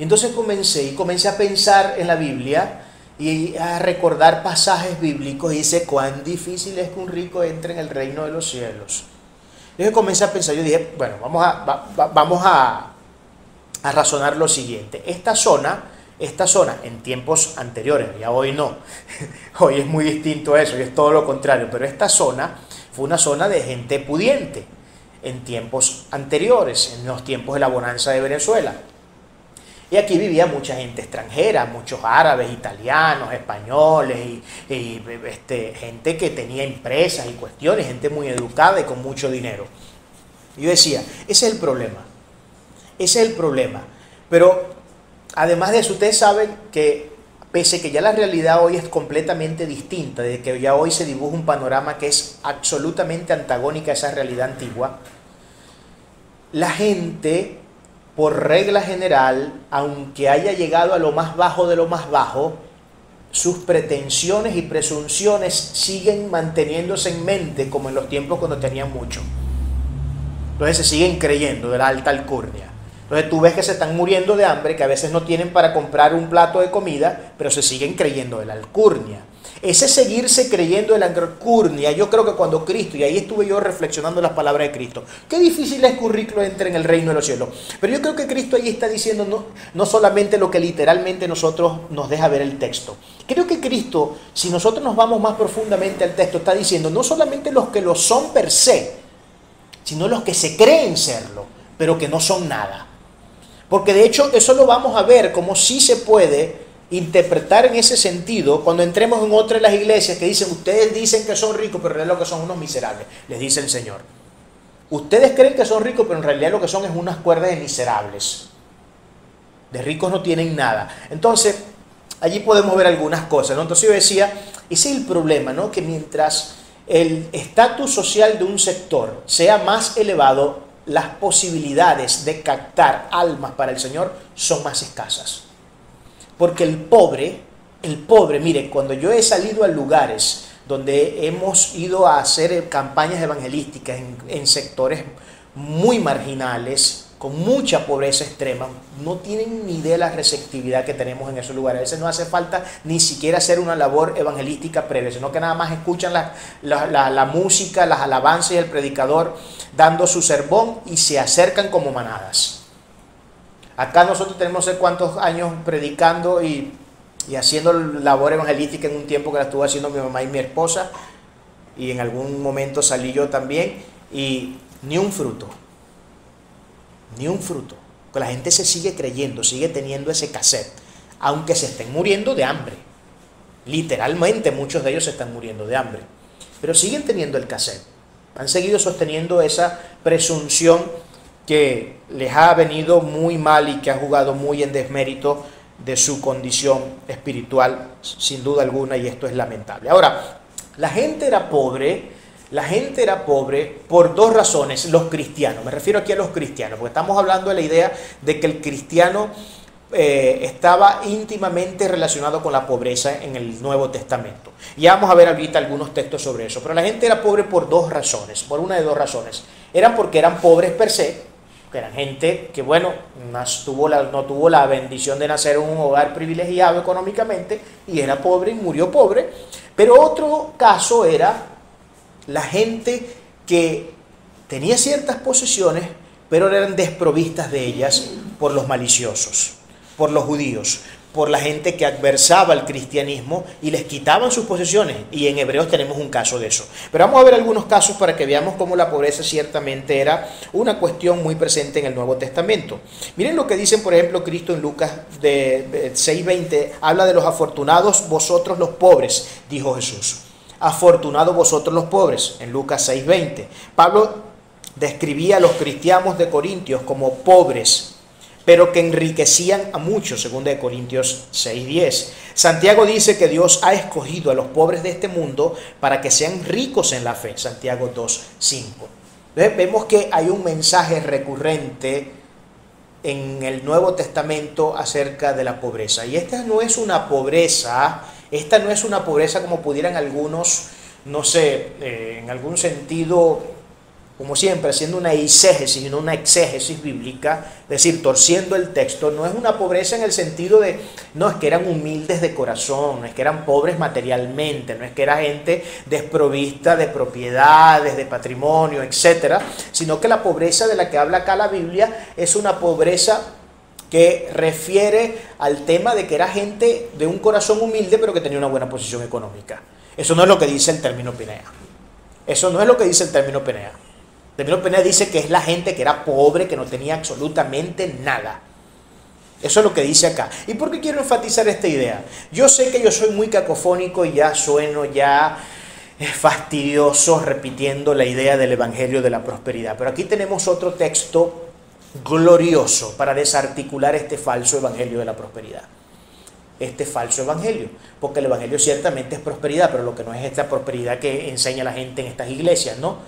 Speaker 1: Entonces comencé a pensar en la Biblia y a recordar pasajes bíblicos y dice, cuán difícil es que un rico entre en el reino de los cielos. Entonces comencé a pensar, yo dije, bueno, vamos a razonar lo siguiente. Esta zona en tiempos anteriores, ya hoy no, hoy es muy distinto a eso, y es todo lo contrario, pero esta zona fue una zona de gente pudiente en tiempos anteriores, en los tiempos de la bonanza de Venezuela. Y aquí vivía mucha gente extranjera, muchos árabes, italianos, españoles, y gente que tenía empresas y cuestiones, gente muy educada y con mucho dinero. Y yo decía, ese es el problema. Ese es el problema. Pero además de eso, ustedes saben que pese que ya la realidad hoy es completamente distinta, de que ya hoy se dibuja un panorama que es absolutamente antagónica a esa realidad antigua, la gente, por regla general, aunque haya llegado a lo más bajo de lo más bajo, sus pretensiones y presunciones siguen manteniéndose en mente como en los tiempos cuando tenían mucho. Entonces se siguen creyendo de la alta alcurnia. Entonces tú ves que se están muriendo de hambre, que a veces no tienen para comprar un plato de comida, pero se siguen creyendo de la alcurnia. Ese seguirse creyendo de la alcurnia, yo creo que cuando Cristo, y ahí estuve yo reflexionando las palabras de Cristo, qué difícil es que un rico entre en el reino de los cielos. Pero yo creo que Cristo ahí está diciendo no solamente lo que literalmente nosotros nos deja ver el texto. Creo que Cristo, si nosotros nos vamos más profundamente al texto, está diciendo no solamente los que lo son per se, sino los que se creen serlo, pero que no son nada. Porque de hecho eso lo vamos a ver como sí se puede interpretar en ese sentido cuando entremos en otra de las iglesias que dicen, ustedes dicen que son ricos, pero en realidad lo que son unos miserables, les dice el Señor. Ustedes creen que son ricos, pero en realidad lo que son es unas cuerdas de miserables. De ricos no tienen nada. Entonces, allí podemos ver algunas cosas, ¿no? Entonces yo decía, ese es el problema, ¿no? Que mientras el estatus social de un sector sea más elevado, las posibilidades de captar almas para el Señor son más escasas. Porque el pobre, mire, cuando yo he salido a lugares donde hemos ido a hacer campañas evangelísticas en sectores muy marginales, con mucha pobreza extrema, no tienen ni idea de la receptividad que tenemos en esos lugares. A veces no hace falta ni siquiera hacer una labor evangelística previa, sino que nada más escuchan la música, las alabanzas y el predicador dando su sermón y se acercan como manadas. Acá nosotros tenemos no sé cuántos años predicando y haciendo labor evangelística en un tiempo que la estuvo haciendo mi mamá y mi esposa, y en algún momento salí yo también, y ni un fruto. Ni un fruto. Que la gente se sigue creyendo, sigue teniendo ese cassette, aunque se estén muriendo de hambre. Literalmente muchos de ellos se están muriendo de hambre. Pero siguen teniendo el cassette. Han seguido sosteniendo esa presunción que les ha venido muy mal y que ha jugado muy en desmérito de su condición espiritual, sin duda alguna, y esto es lamentable. Ahora, la gente era pobre por dos razones, los cristianos, me refiero aquí a los cristianos, porque estamos hablando de la idea de que el cristiano estaba íntimamente relacionado con la pobreza en el Nuevo Testamento. Ya vamos a ver ahorita algunos textos sobre eso, pero la gente era pobre por dos razones, por una de dos razones. Eran porque eran pobres per se, que eran gente que, bueno, no tuvo la bendición de nacer en un hogar privilegiado económicamente y era pobre y murió pobre. Pero otro caso era la gente que tenía ciertas posesiones, pero eran desprovistas de ellas por los maliciosos, por los judíos. por la gente que adversaba el cristianismo y les quitaban sus posesiones. Y en Hebreos tenemos un caso de eso. Pero vamos a ver algunos casos para que veamos cómo la pobreza ciertamente era una cuestión muy presente en el Nuevo Testamento. Miren lo que dicen, por ejemplo, Cristo en Lucas 6:20. Habla de los afortunados vosotros los pobres, dijo Jesús. Afortunados vosotros los pobres, en Lucas 6:20. Pablo describía a los cristianos de Corintios como pobres, pero que enriquecían a muchos, según de Corintios 6:10. Santiago dice que Dios ha escogido a los pobres de este mundo para que sean ricos en la fe, Santiago 2:5. Entonces vemos que hay un mensaje recurrente en el Nuevo Testamento acerca de la pobreza. Y esta no es una pobreza como pudieran algunos, no sé, en algún sentido, como siempre, haciendo una eisegesis y no una exégesis bíblica, es decir, torciendo el texto. No es una pobreza en el sentido de, no es que eran humildes de corazón, no es que eran pobres materialmente, no es que era gente desprovista de propiedades, de patrimonio, etcétera, sino que la pobreza de la que habla acá la Biblia es una pobreza que refiere al tema de que era gente de un corazón humilde, pero que tenía una buena posición económica. Eso no es lo que dice el término Pinea. Eso no es lo que dice el término Pinea. El término Pinea dice que es la gente que era pobre, que no tenía absolutamente nada. Eso es lo que dice acá. ¿Y por qué quiero enfatizar esta idea? Yo sé que yo soy muy cacofónico y ya sueno fastidioso repitiendo la idea del Evangelio de la Prosperidad. Pero aquí tenemos otro texto glorioso para desarticular este falso Evangelio de la Prosperidad. Este falso evangelio, porque el evangelio ciertamente es prosperidad, pero lo que no es esta prosperidad que enseña la gente en estas iglesias, ¿no?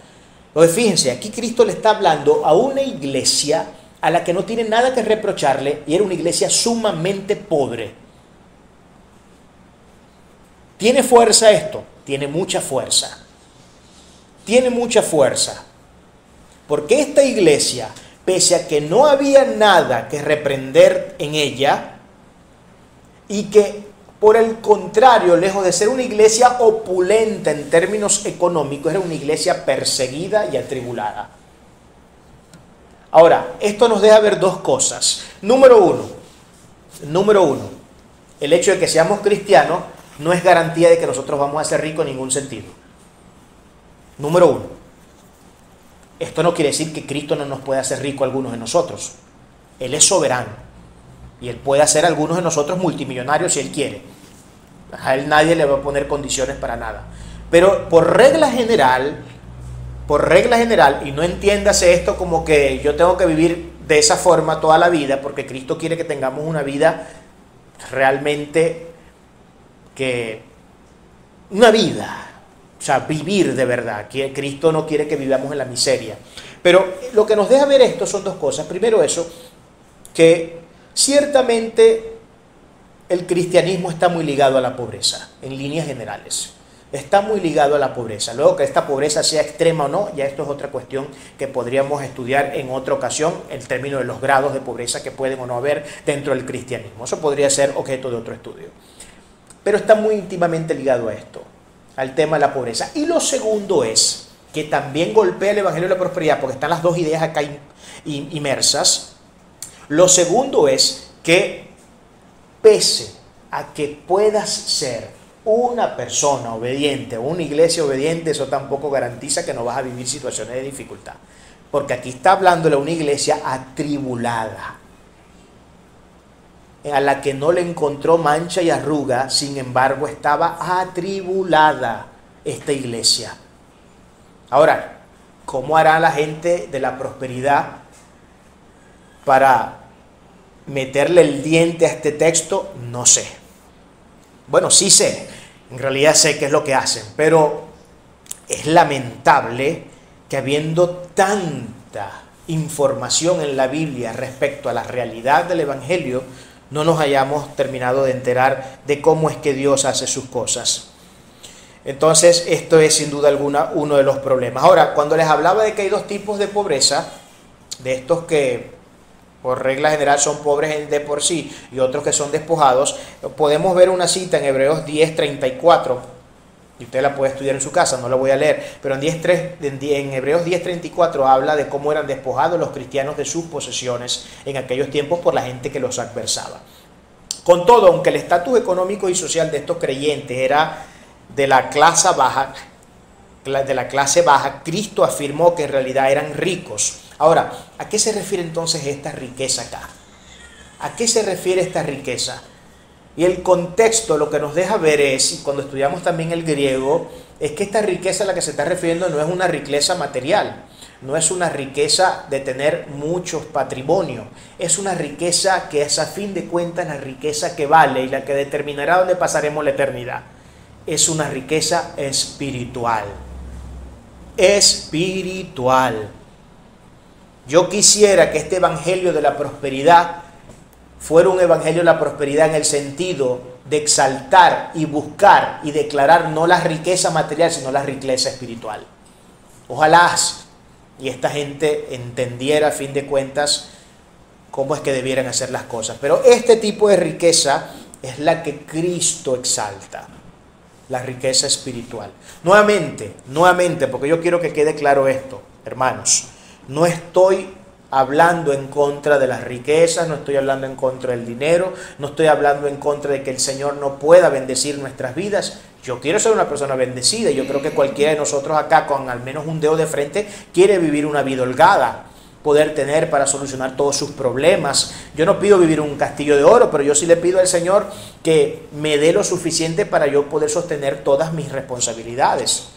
Speaker 1: Entonces fíjense, aquí Cristo le está hablando a una iglesia a la que no tiene nada que reprocharle, y era una iglesia sumamente pobre. ¿Tiene fuerza esto? Tiene mucha fuerza. Tiene mucha fuerza. Porque esta iglesia, pese a que no había nada que reprender en ella, y que por el contrario, lejos de ser una iglesia opulenta en términos económicos, era una iglesia perseguida y atribulada. Ahora, esto nos deja ver dos cosas. Número uno, el hecho de que seamos cristianos no es garantía de que nosotros vamos a ser ricos en ningún sentido. Número uno, esto no quiere decir que Cristo no nos pueda hacer ricos a algunos de nosotros. Él es soberano. Y Él puede hacer a algunos de nosotros multimillonarios si Él quiere. A Él nadie le va a poner condiciones para nada. Pero por regla general, y no entiéndase esto como que yo tengo que vivir de esa forma toda la vida, porque Cristo quiere que tengamos una vida realmente o sea, vivir de verdad. Cristo no quiere que vivamos en la miseria. Pero lo que nos deja ver esto son dos cosas. Primero eso, que ciertamente el cristianismo está muy ligado a la pobreza, en líneas generales. Está muy ligado a la pobreza. Luego que esta pobreza sea extrema o no, ya esto es otra cuestión que podríamos estudiar en otra ocasión, en términos de los grados de pobreza que pueden o no haber dentro del cristianismo. Eso podría ser objeto de otro estudio. Pero está muy íntimamente ligado a esto, al tema de la pobreza. Y lo segundo es que también golpea el Evangelio de la Prosperidad, porque están las dos ideas acá inmersas. Lo segundo es que pese a que puedas ser una persona obediente o una iglesia obediente, eso tampoco garantiza que no vas a vivir situaciones de dificultad. Porque aquí está hablando de una iglesia atribulada, a la que no le encontró mancha y arruga, sin embargo estaba atribulada esta iglesia. Ahora, ¿cómo hará la gente de la prosperidad para meterle el diente a este texto? No sé. Bueno, sí sé, en realidad sé qué es lo que hacen, pero es lamentable que habiendo tanta información en la Biblia respecto a la realidad del Evangelio, no nos hayamos terminado de enterar de cómo es que Dios hace sus cosas. Entonces, esto es sin duda alguna uno de los problemas. Ahora, cuando les hablaba de que hay dos tipos de pobreza, de estos que por regla general son pobres de por sí y otros que son despojados, podemos ver una cita en Hebreos 10:34, y usted la puede estudiar en su casa, no la voy a leer, pero en Hebreos 10:34 habla de cómo eran despojados los cristianos de sus posesiones en aquellos tiempos por la gente que los adversaba. Con todo, aunque el estatus económico y social de estos creyentes era de la clase baja, Cristo afirmó que en realidad eran ricos. Ahora, ¿a qué se refiere entonces esta riqueza acá? ¿A qué se refiere esta riqueza? Y el contexto lo que nos deja ver es, y cuando estudiamos también el griego, es que esta riqueza a la que se está refiriendo no es una riqueza material, no es una riqueza de tener muchos patrimonios, es una riqueza que es a fin de cuentas la riqueza que vale y la que determinará dónde pasaremos la eternidad. Es una riqueza espiritual. Espiritual. Yo quisiera que este evangelio de la prosperidad fuera un evangelio de la prosperidad en el sentido de exaltar y buscar y declarar no la riqueza material, sino la riqueza espiritual. Ojalá y esta gente entendiera a fin de cuentas cómo es que debieran hacer las cosas. Pero este tipo de riqueza es la que Cristo exalta, la riqueza espiritual. Nuevamente, porque yo quiero que quede claro esto, hermanos, no estoy hablando en contra de las riquezas, no estoy hablando en contra del dinero, no estoy hablando en contra de que el Señor no pueda bendecir nuestras vidas. Yo quiero ser una persona bendecida y yo creo que cualquiera de nosotros acá con al menos un dedo de frente quiere vivir una vida holgada, poder tener para solucionar todos sus problemas. Yo no pido vivir un castillo de oro, pero yo sí le pido al Señor que me dé lo suficiente para yo poder sostener todas mis responsabilidades.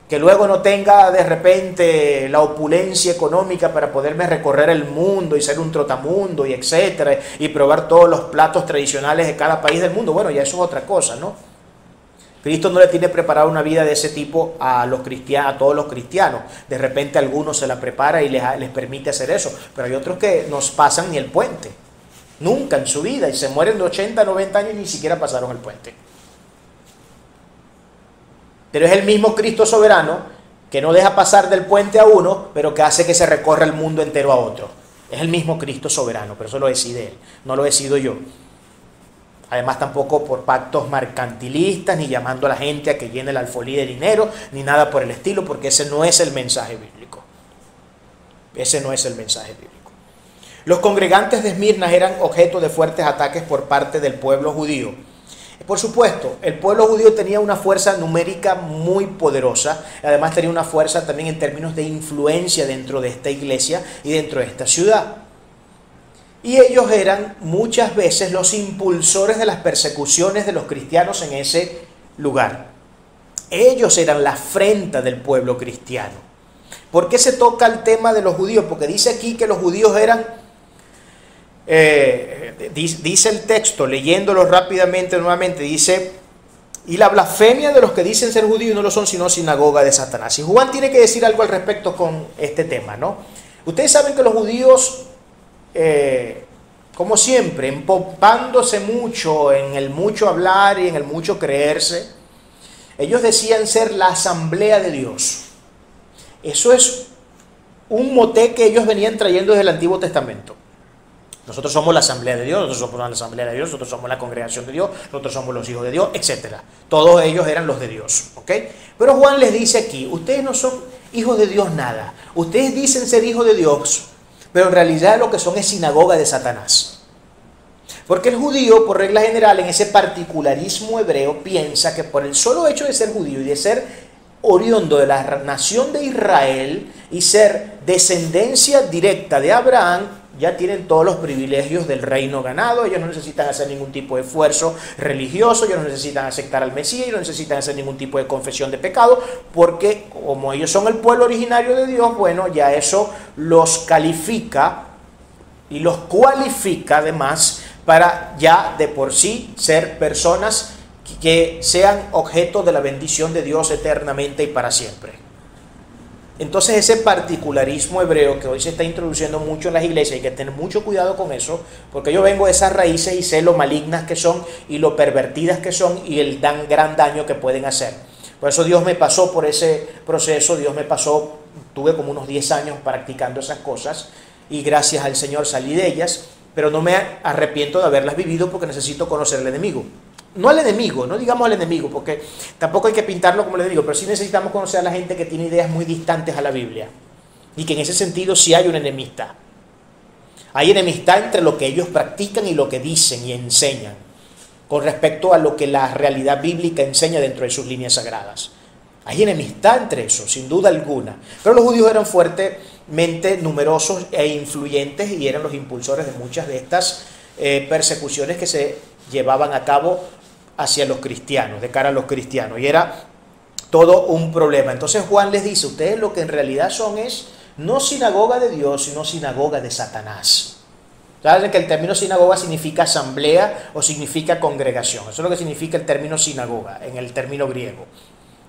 Speaker 1: Que luego no tenga de repente la opulencia económica para poderme recorrer el mundo y ser un trotamundo y etcétera, y probar todos los platos tradicionales de cada país del mundo. Bueno, ya eso es otra cosa, ¿no? Cristo no le tiene preparada una vida de ese tipo a los cristianos, a todos los cristianos. De repente a algunos se la prepara y les permite hacer eso, pero hay otros que nos pasan ni el puente, nunca en su vida, y se mueren de 80, 90 años y ni siquiera pasaron el puente. Pero es el mismo Cristo soberano que no deja pasar del puente a uno, pero que hace que se recorra el mundo entero a otro. Es el mismo Cristo soberano, pero eso lo decide Él, no lo decido yo. Además tampoco por pactos mercantilistas, ni llamando a la gente a que llene la alfolí de dinero, ni nada por el estilo, porque ese no es el mensaje bíblico. Ese no es el mensaje bíblico. Los congregantes de Esmirna eran objeto de fuertes ataques por parte del pueblo judío. Por supuesto, el pueblo judío tenía una fuerza numérica muy poderosa, además tenía una fuerza también en términos de influencia dentro de esta iglesia y dentro de esta ciudad. Y ellos eran muchas veces los impulsores de las persecuciones de los cristianos en ese lugar. Ellos eran la afrenta del pueblo cristiano. ¿Por qué se toca el tema de los judíos? Porque dice aquí que los judíos eran... dice el texto, leyéndolo rápidamente nuevamente, dice: y la blasfemia de los que dicen ser judíos no lo son sino sinagoga de Satanás. Y Juan tiene que decir algo al respecto con este tema, ¿no? Ustedes saben que los judíos, como siempre, empopándose mucho en el mucho hablar y en el mucho creerse, ellos decían ser la asamblea de Dios. Eso es un mote que ellos venían trayendo desde el Antiguo Testamento. Nosotros somos la asamblea de Dios, nosotros somos la asamblea de Dios, nosotros somos la congregación de Dios, nosotros somos los hijos de Dios, etc. Todos ellos eran los de Dios, ¿ok? Pero Juan les dice aquí: ustedes no son hijos de Dios nada. Ustedes dicen ser hijos de Dios, pero en realidad lo que son es sinagoga de Satanás. Porque el judío, por regla general, en ese particularismo hebreo, piensa que por el solo hecho de ser judío y de ser oriundo de la nación de Israel y ser descendencia directa de Abraham, ya tienen todos los privilegios del reino ganado. Ellos no necesitan hacer ningún tipo de esfuerzo religioso, ellos no necesitan aceptar al Mesías, ellos no necesitan hacer ningún tipo de confesión de pecado, porque como ellos son el pueblo originario de Dios, bueno, ya eso los califica y los cualifica además para ya de por sí ser personas que sean objeto de la bendición de Dios eternamente y para siempre. Entonces ese particularismo hebreo que hoy se está introduciendo mucho en las iglesias, hay que tener mucho cuidado con eso, porque yo vengo de esas raíces y sé lo malignas que son y lo pervertidas que son y el gran daño que pueden hacer. Por eso Dios me pasó por ese proceso, tuve como unos 10 años practicando esas cosas y gracias al Señor salí de ellas, pero no me arrepiento de haberlas vivido porque necesito conocer al enemigo. No al enemigo, no digamos al enemigo, porque tampoco hay que pintarlo como el enemigo, pero sí necesitamos conocer a la gente que tiene ideas muy distantes a la Biblia y que en ese sentido sí hay un enemista. Hay enemistad entre lo que ellos practican y lo que dicen y enseñan con respecto a lo que la realidad bíblica enseña dentro de sus líneas sagradas. Hay enemistad entre eso, sin duda alguna. Pero los judíos eran fuertemente numerosos e influyentes y eran los impulsores de muchas de estas persecuciones que se llevaban a cabo hacia los cristianos, de cara a los cristianos. Y era todo un problema. Entonces Juan les dice, ustedes lo que en realidad son es no sinagoga de Dios, sino sinagoga de Satanás. ¿Saben que el término sinagoga significa asamblea o significa congregación? Eso es lo que significa el término sinagoga en el término griego.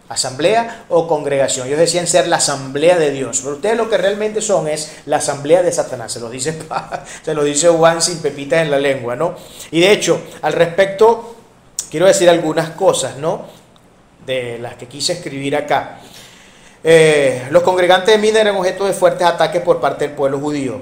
Speaker 1: Asamblea o congregación. Ellos decían ser la asamblea de Dios, pero ustedes lo que realmente son es la asamblea de Satanás. Se lo dice Juan sin pepitas en la lengua, ¿no? Y de hecho, al respecto, quiero decir algunas cosas, ¿no? De las que quise escribir acá. Los congregantes de Mina eran objeto de fuertes ataques por parte del pueblo judío.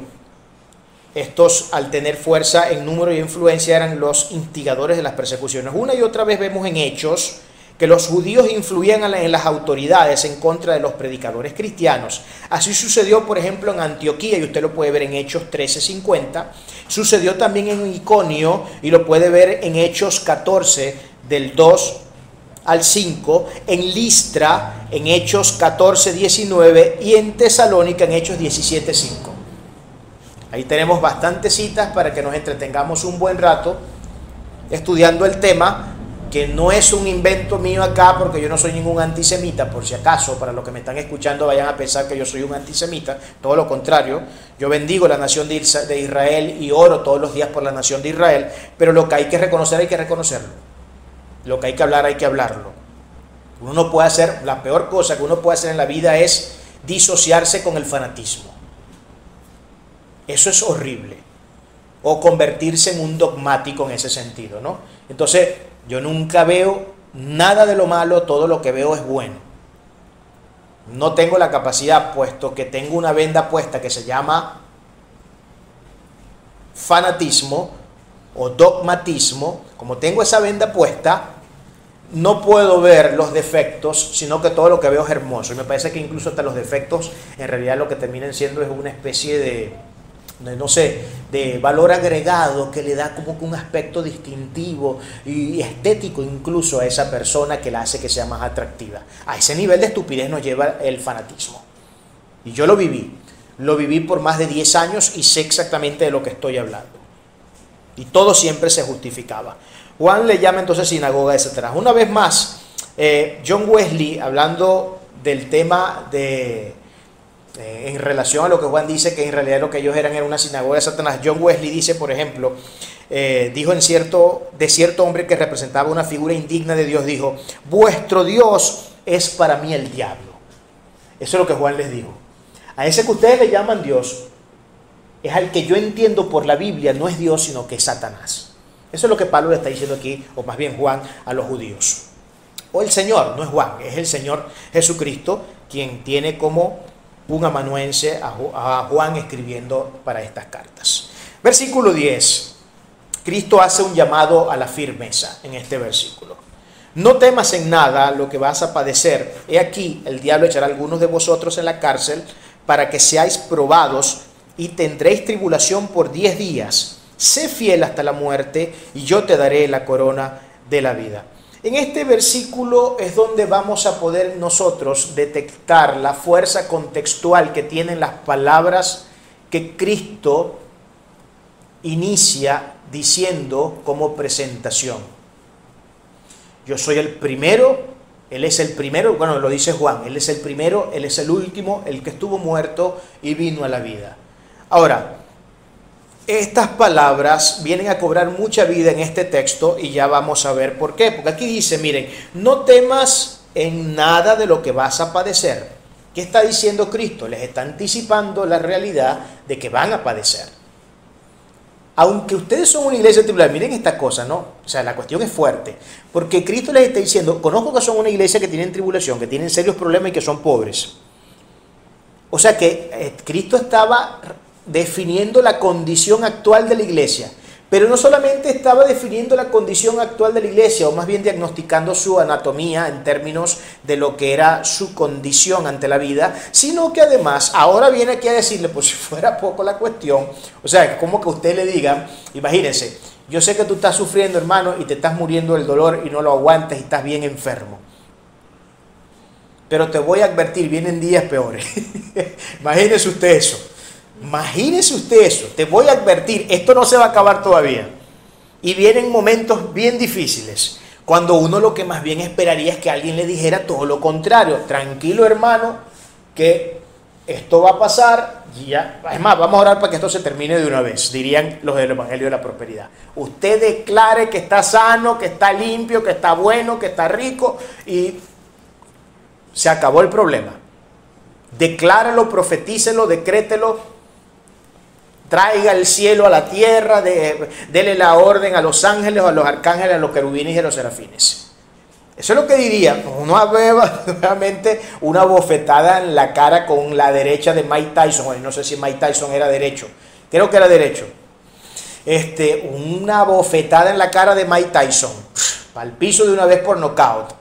Speaker 1: Estos, al tener fuerza en número y influencia, eran los instigadores de las persecuciones. Una y otra vez vemos en Hechos que los judíos influían en las autoridades en contra de los predicadores cristianos. Así sucedió, por ejemplo, en Antioquía, y usted lo puede ver en Hechos 13:50. Sucedió también en Iconio, y lo puede ver en Hechos 14, del 2 al 5, en Listra, en Hechos 14:19, y en Tesalónica, en Hechos 17:5. Ahí tenemos bastantes citas para que nos entretengamos un buen rato estudiando el tema, que no es un invento mío acá, porque yo no soy ningún antisemita, por si acaso, para los que me están escuchando vayan a pensar que yo soy un antisemita. Todo lo contrario, yo bendigo la nación de Israel y oro todos los días por la nación de Israel, pero lo que hay que reconocer hay que reconocerlo, lo que hay que hablar hay que hablarlo. Uno no puede hacer, la peor cosa que uno puede hacer en la vida es disociarse con el fanatismo. Eso es horrible. O convertirse en un dogmático en ese sentido, ¿no? Entonces, yo nunca veo nada de lo malo, todo lo que veo es bueno. No tengo la capacidad, puesto que tengo una venda puesta que se llama fanatismo o dogmatismo. Como tengo esa venda puesta, no puedo ver los defectos, sino que todo lo que veo es hermoso. Y me parece que incluso hasta los defectos, en realidad lo que terminan siendo es una especie de valor agregado que le da como que un aspecto distintivo y estético incluso a esa persona, que la hace que sea más atractiva. A ese nivel de estupidez nos lleva el fanatismo. Y yo lo viví por más de 10 años y sé exactamente de lo que estoy hablando. Y todo siempre se justificaba. Juan le llama entonces sinagoga de Satanás. Una vez más, John Wesley, hablando del tema en relación a lo que Juan dice, que en realidad lo que ellos eran era una sinagoga de Satanás. John Wesley dice, por ejemplo, dijo de cierto hombre que representaba una figura indigna de Dios, dijo: vuestro Dios es para mí el diablo. Eso es lo que Juan les dijo. A ese que ustedes le llaman Dios, es al que yo entiendo por la Biblia, no es Dios, sino que es Satanás. Eso es lo que Pablo le está diciendo aquí, o más bien Juan, a los judíos. O el Señor, no es Juan, es el Señor Jesucristo quien tiene como un amanuense a Juan escribiendo para estas cartas. Versículo 10. Cristo hace un llamado a la firmeza en este versículo. No temas en nada lo que vas a padecer. He aquí, el diablo echará a algunos de vosotros en la cárcel para que seáis probados y tendréis tribulación por 10 días. Sé fiel hasta la muerte y yo te daré la corona de la vida. En este versículo es donde vamos a poder nosotros detectar la fuerza contextual que tienen las palabras que Cristo inicia diciendo como presentación. Yo soy el primero, Él es el primero, bueno, lo dice Juan, Él es el primero, Él es el último, el que estuvo muerto y vino a la vida. Ahora, estas palabras vienen a cobrar mucha vida en este texto y ya vamos a ver por qué. Porque aquí dice, miren, no temas en nada de lo que vas a padecer. ¿Qué está diciendo Cristo? Les está anticipando la realidad de que van a padecer. Aunque ustedes son una iglesia tribulada, miren esta cosa, ¿no? O sea, la cuestión es fuerte. Porque Cristo les está diciendo, conozco que son una iglesia que tienen tribulación, que tienen serios problemas y que son pobres. O sea que Cristo estaba definiendo la condición actual de la iglesia, Pero no solamente estaba definiendo la condición actual de la iglesia, o más bien diagnosticando su anatomía en términos de lo que era su condición ante la vida, sino que además ahora viene aquí a decirle, pues si fuera poco la cuestión, o sea, como que usted le diga, imagínense, yo sé que tú estás sufriendo, hermano, y te estás muriendo del dolor y no lo aguantas y estás bien enfermo. Pero te voy a advertir, vienen días peores. Imagínese usted eso. Imagínese usted eso. Te voy a advertir, esto no se va a acabar todavía. Y vienen momentos bien difíciles, cuando uno lo que más bien esperaría es que alguien le dijera todo lo contrario. Tranquilo, hermano, que esto va a pasar. Ya. Es más, vamos a orar para que esto se termine de una vez, dirían los del Evangelio de la Prosperidad. Usted declare que está sano, que está limpio, que está bueno, que está rico y se acabó el problema. Decláralo, profetícelo, decrételo, traiga el cielo a la tierra, dele la orden a los ángeles, a los arcángeles, a los querubines y a los serafines. Eso es lo que diría. Uno ve nuevamente una bofetada en la cara con la derecha de Mike Tyson. No sé si Mike Tyson era derecho. Creo que era derecho. Una bofetada en la cara de Mike Tyson. Al piso de una vez por nocaut.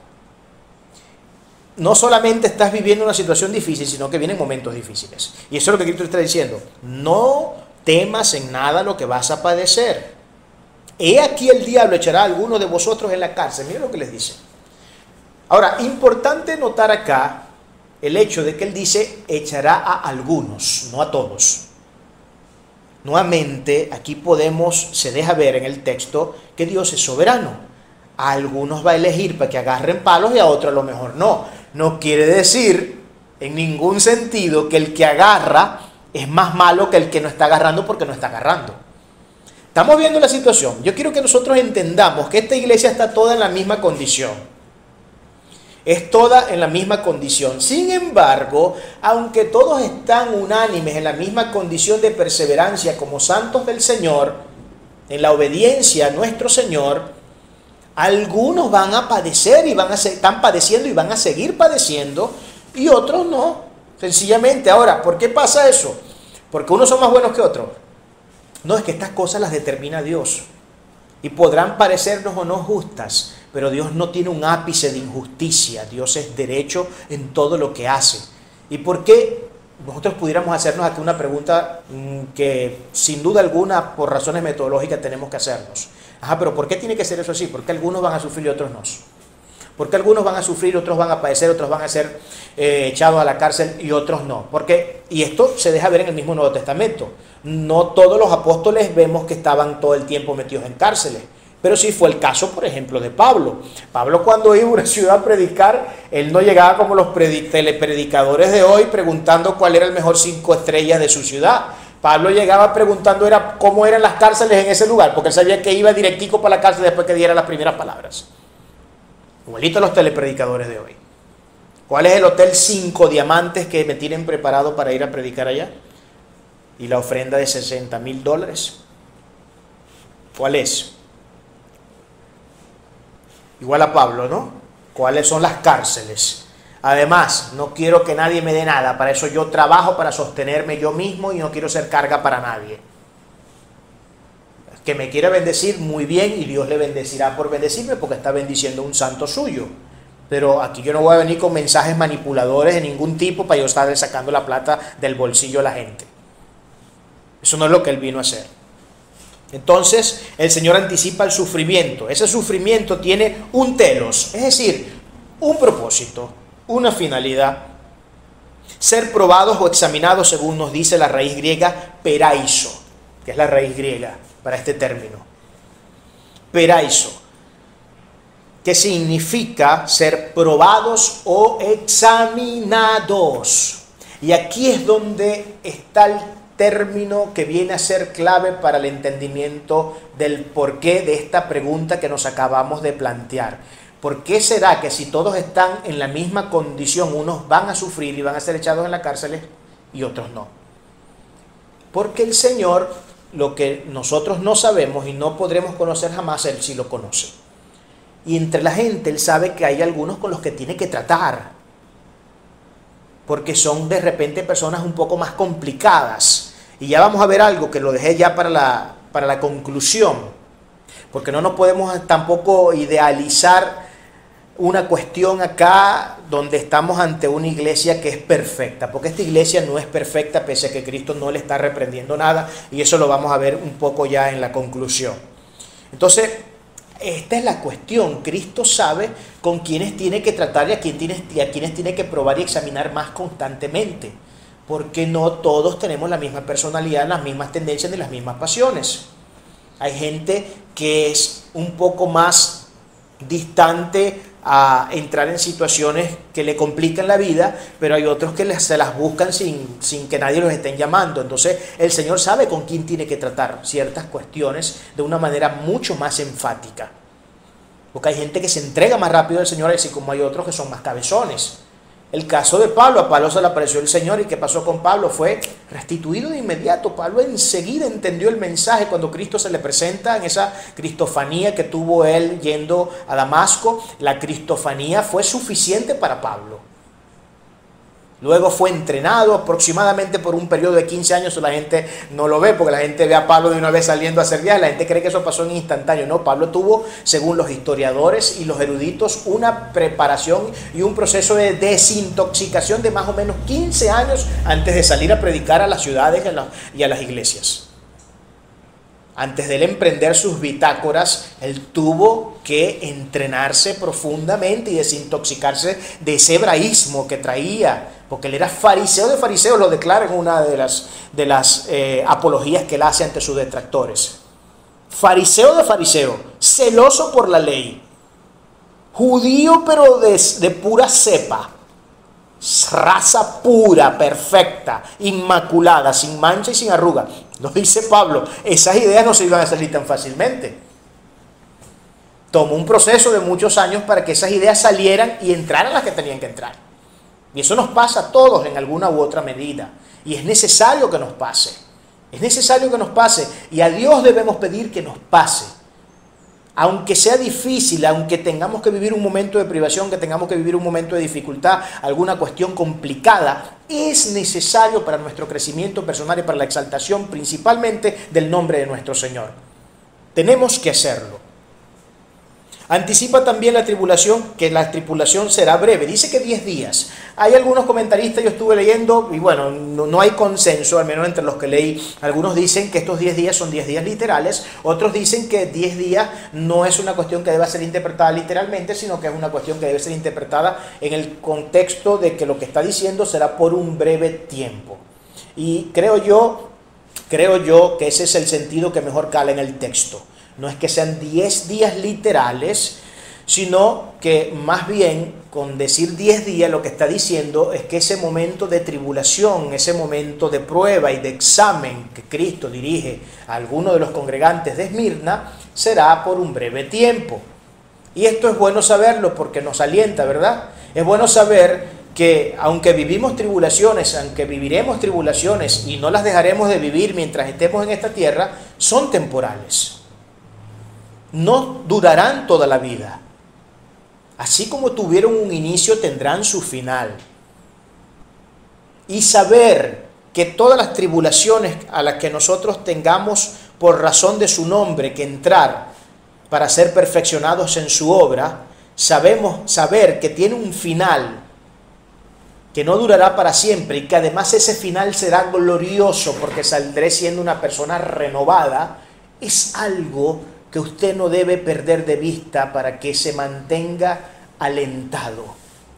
Speaker 1: No solamente estás viviendo una situación difícil, sino que vienen momentos difíciles. Y eso es lo que Cristo está diciendo. No temas en nada lo que vas a padecer. He aquí el diablo echará a algunos de vosotros en la cárcel. Miren lo que les dice. Ahora, importante notar acá el hecho de que él dice echará a algunos, no a todos. Nuevamente, aquí se deja ver en el texto que Dios es soberano. A algunos va a elegir para que agarren palos y a otros a lo mejor no. No quiere decir en ningún sentido que el que agarra es más malo que el que no está agarrando porque no está agarrando. Estamos viendo la situación. Yo quiero que nosotros entendamos que esta iglesia está toda en la misma condición. Es toda en la misma condición. Sin embargo, aunque todos están unánimes en la misma condición de perseverancia como santos del Señor, en la obediencia a nuestro Señor, algunos van a padecer y están padeciendo y van a seguir padeciendo, y otros no. Sencillamente, ahora, ¿por qué pasa eso? ¿Porque unos son más buenos que otros? No, es que estas cosas las determina Dios. Y podrán parecernos o no justas, pero Dios no tiene un ápice de injusticia. Dios es derecho en todo lo que hace. ¿Y por qué? Nosotros pudiéramos hacernos aquí una pregunta que sin duda alguna, por razones metodológicas, tenemos que hacernos. Pero ¿por qué tiene que ser eso así? ¿Por qué algunos van a sufrir y otros no? ¿Por qué algunos van a sufrir, otros van a padecer, otros van a ser echados a la cárcel y otros no? Y esto se deja ver en el mismo Nuevo Testamento. No todos los apóstoles vemos que estaban todo el tiempo metidos en cárceles, pero sí fue el caso, por ejemplo, de Pablo. Pablo, cuando iba a una ciudad a predicar, él no llegaba como los telepredicadores de hoy preguntando cuál era el mejor 5 estrellas de su ciudad. Pablo llegaba preguntando cómo eran las cárceles en ese lugar, porque él sabía que iba directico para la cárcel después que diera las primeras palabras. Igualito los telepredicadores de hoy. ¿Cuál es el hotel 5 diamantes que me tienen preparado para ir a predicar allá? Y la ofrenda de $60,000. ¿Cuál es? Igual a Pablo, ¿no? ¿Cuáles son las cárceles? Además, no quiero que nadie me dé nada. Para eso yo trabajo, para sostenerme yo mismo, y no quiero ser carga para nadie. Que me quiera bendecir, muy bien, y Dios le bendecirá por bendecirme porque está bendiciendo a un santo suyo. Pero aquí yo no voy a venir con mensajes manipuladores de ningún tipo para yo estar sacando la plata del bolsillo a la gente. Eso no es lo que él vino a hacer. Entonces, el Señor anticipa el sufrimiento. Ese sufrimiento tiene un telos, es decir, un propósito, una finalidad. Ser probados o examinados, según nos dice la raíz griega peraizo, que es la raíz griega para este término. Peraizo, que significa ser probados o examinados. Y aquí es donde está el término que viene a ser clave para el entendimiento del porqué de esta pregunta que nos acabamos de plantear. ¿Por qué será que si todos están en la misma condición, unos van a sufrir y van a ser echados en la cárcel y otros no? Porque el Señor, lo que nosotros no sabemos y no podremos conocer jamás, Él sí lo conoce. Y entre la gente Él sabe que hay algunos con los que tiene que tratar, porque son de repente personas un poco más complicadas. Y ya vamos a ver algo que lo dejé ya para para la conclusión, porque no nos podemos tampoco idealizar una cuestión acá donde estamos ante una iglesia que es perfecta, porque esta iglesia no es perfecta pese a que Cristo no le está reprendiendo nada, y eso lo vamos a ver un poco ya en la conclusión. Entonces, esta es la cuestión. Cristo sabe con quiénes tiene que tratar y a quienes tiene que probar y examinar más constantemente, porque no todos tenemos la misma personalidad, las mismas tendencias ni las mismas pasiones. Hay gente que es un poco más distante a entrar en situaciones que le complican la vida, pero hay otros que se las buscan sin que nadie los esté llamando. Entonces el Señor sabe con quién tiene que tratar ciertas cuestiones de una manera mucho más enfática, porque hay gente que se entrega más rápido al Señor, así como hay otros que son más cabezones. El caso de Pablo, a Pablo se le apareció el Señor, y ¿qué pasó con Pablo? Fue restituido de inmediato. Pablo enseguida entendió el mensaje cuando Cristo se le presenta en esa cristofanía que tuvo él yendo a Damasco. La cristofanía fue suficiente para Pablo. Luego fue entrenado aproximadamente por un periodo de 15 años. La gente no lo ve, porque la gente ve a Pablo de una vez saliendo a hacer viajes. La gente cree que eso pasó en instantáneo. No, Pablo tuvo, según los historiadores y los eruditos, una preparación y un proceso de desintoxicación de más o menos 15 años antes de salir a predicar a las ciudades y a las iglesias. Antes de él emprender sus bitácoras, él tuvo que entrenarse profundamente y desintoxicarse de ese hebraísmo que traía, porque él era fariseo de fariseos, lo declara en una de las apologías que él hace ante sus detractores. Fariseo de fariseo, celoso por la ley, judío pero de pura cepa, raza pura, perfecta, inmaculada, sin mancha y sin arruga. Lo dice Pablo, esas ideas no se iban a salir tan fácilmente. Tomó un proceso de muchos años para que esas ideas salieran y entraran las que tenían que entrar. Y eso nos pasa a todos en alguna u otra medida. Y es necesario que nos pase. Es necesario que nos pase. Y a Dios debemos pedir que nos pase. Aunque sea difícil, aunque tengamos que vivir un momento de privación, que tengamos que vivir un momento de dificultad, alguna cuestión complicada, es necesario para nuestro crecimiento personal y para la exaltación principalmente del nombre de nuestro Señor. Tenemos que hacerlo. Anticipa también la tribulación, que la tribulación será breve. Dice que 10 días. Hay algunos comentaristas, yo estuve leyendo, y bueno, no hay consenso, al menos entre los que leí. Algunos dicen que estos 10 días son 10 días literales. Otros dicen que 10 días no es una cuestión que deba ser interpretada literalmente, sino que es una cuestión que debe ser interpretada en el contexto de que lo que está diciendo será por un breve tiempo. Y creo yo que ese es el sentido que mejor cala en el texto. No es que sean 10 días literales, sino que más bien con decir 10 días lo que está diciendo es que ese momento de tribulación, ese momento de prueba y de examen que Cristo dirige a alguno de los congregantes de Esmirna será por un breve tiempo. Y esto es bueno saberlo porque nos alienta, ¿verdad? Es bueno saber que aunque vivimos tribulaciones, aunque viviremos tribulaciones y no las dejaremos de vivir mientras estemos en esta tierra, son temporales. No durarán toda la vida. Así como tuvieron un inicio, tendrán su final. Y saber que todas las tribulaciones a las que nosotros tengamos por razón de su nombre que entrar para ser perfeccionados en su obra, saber que tiene un final que no durará para siempre y que además ese final será glorioso porque saldré siendo una persona renovada, es algo que usted no debe perder de vista para que se mantenga alentado,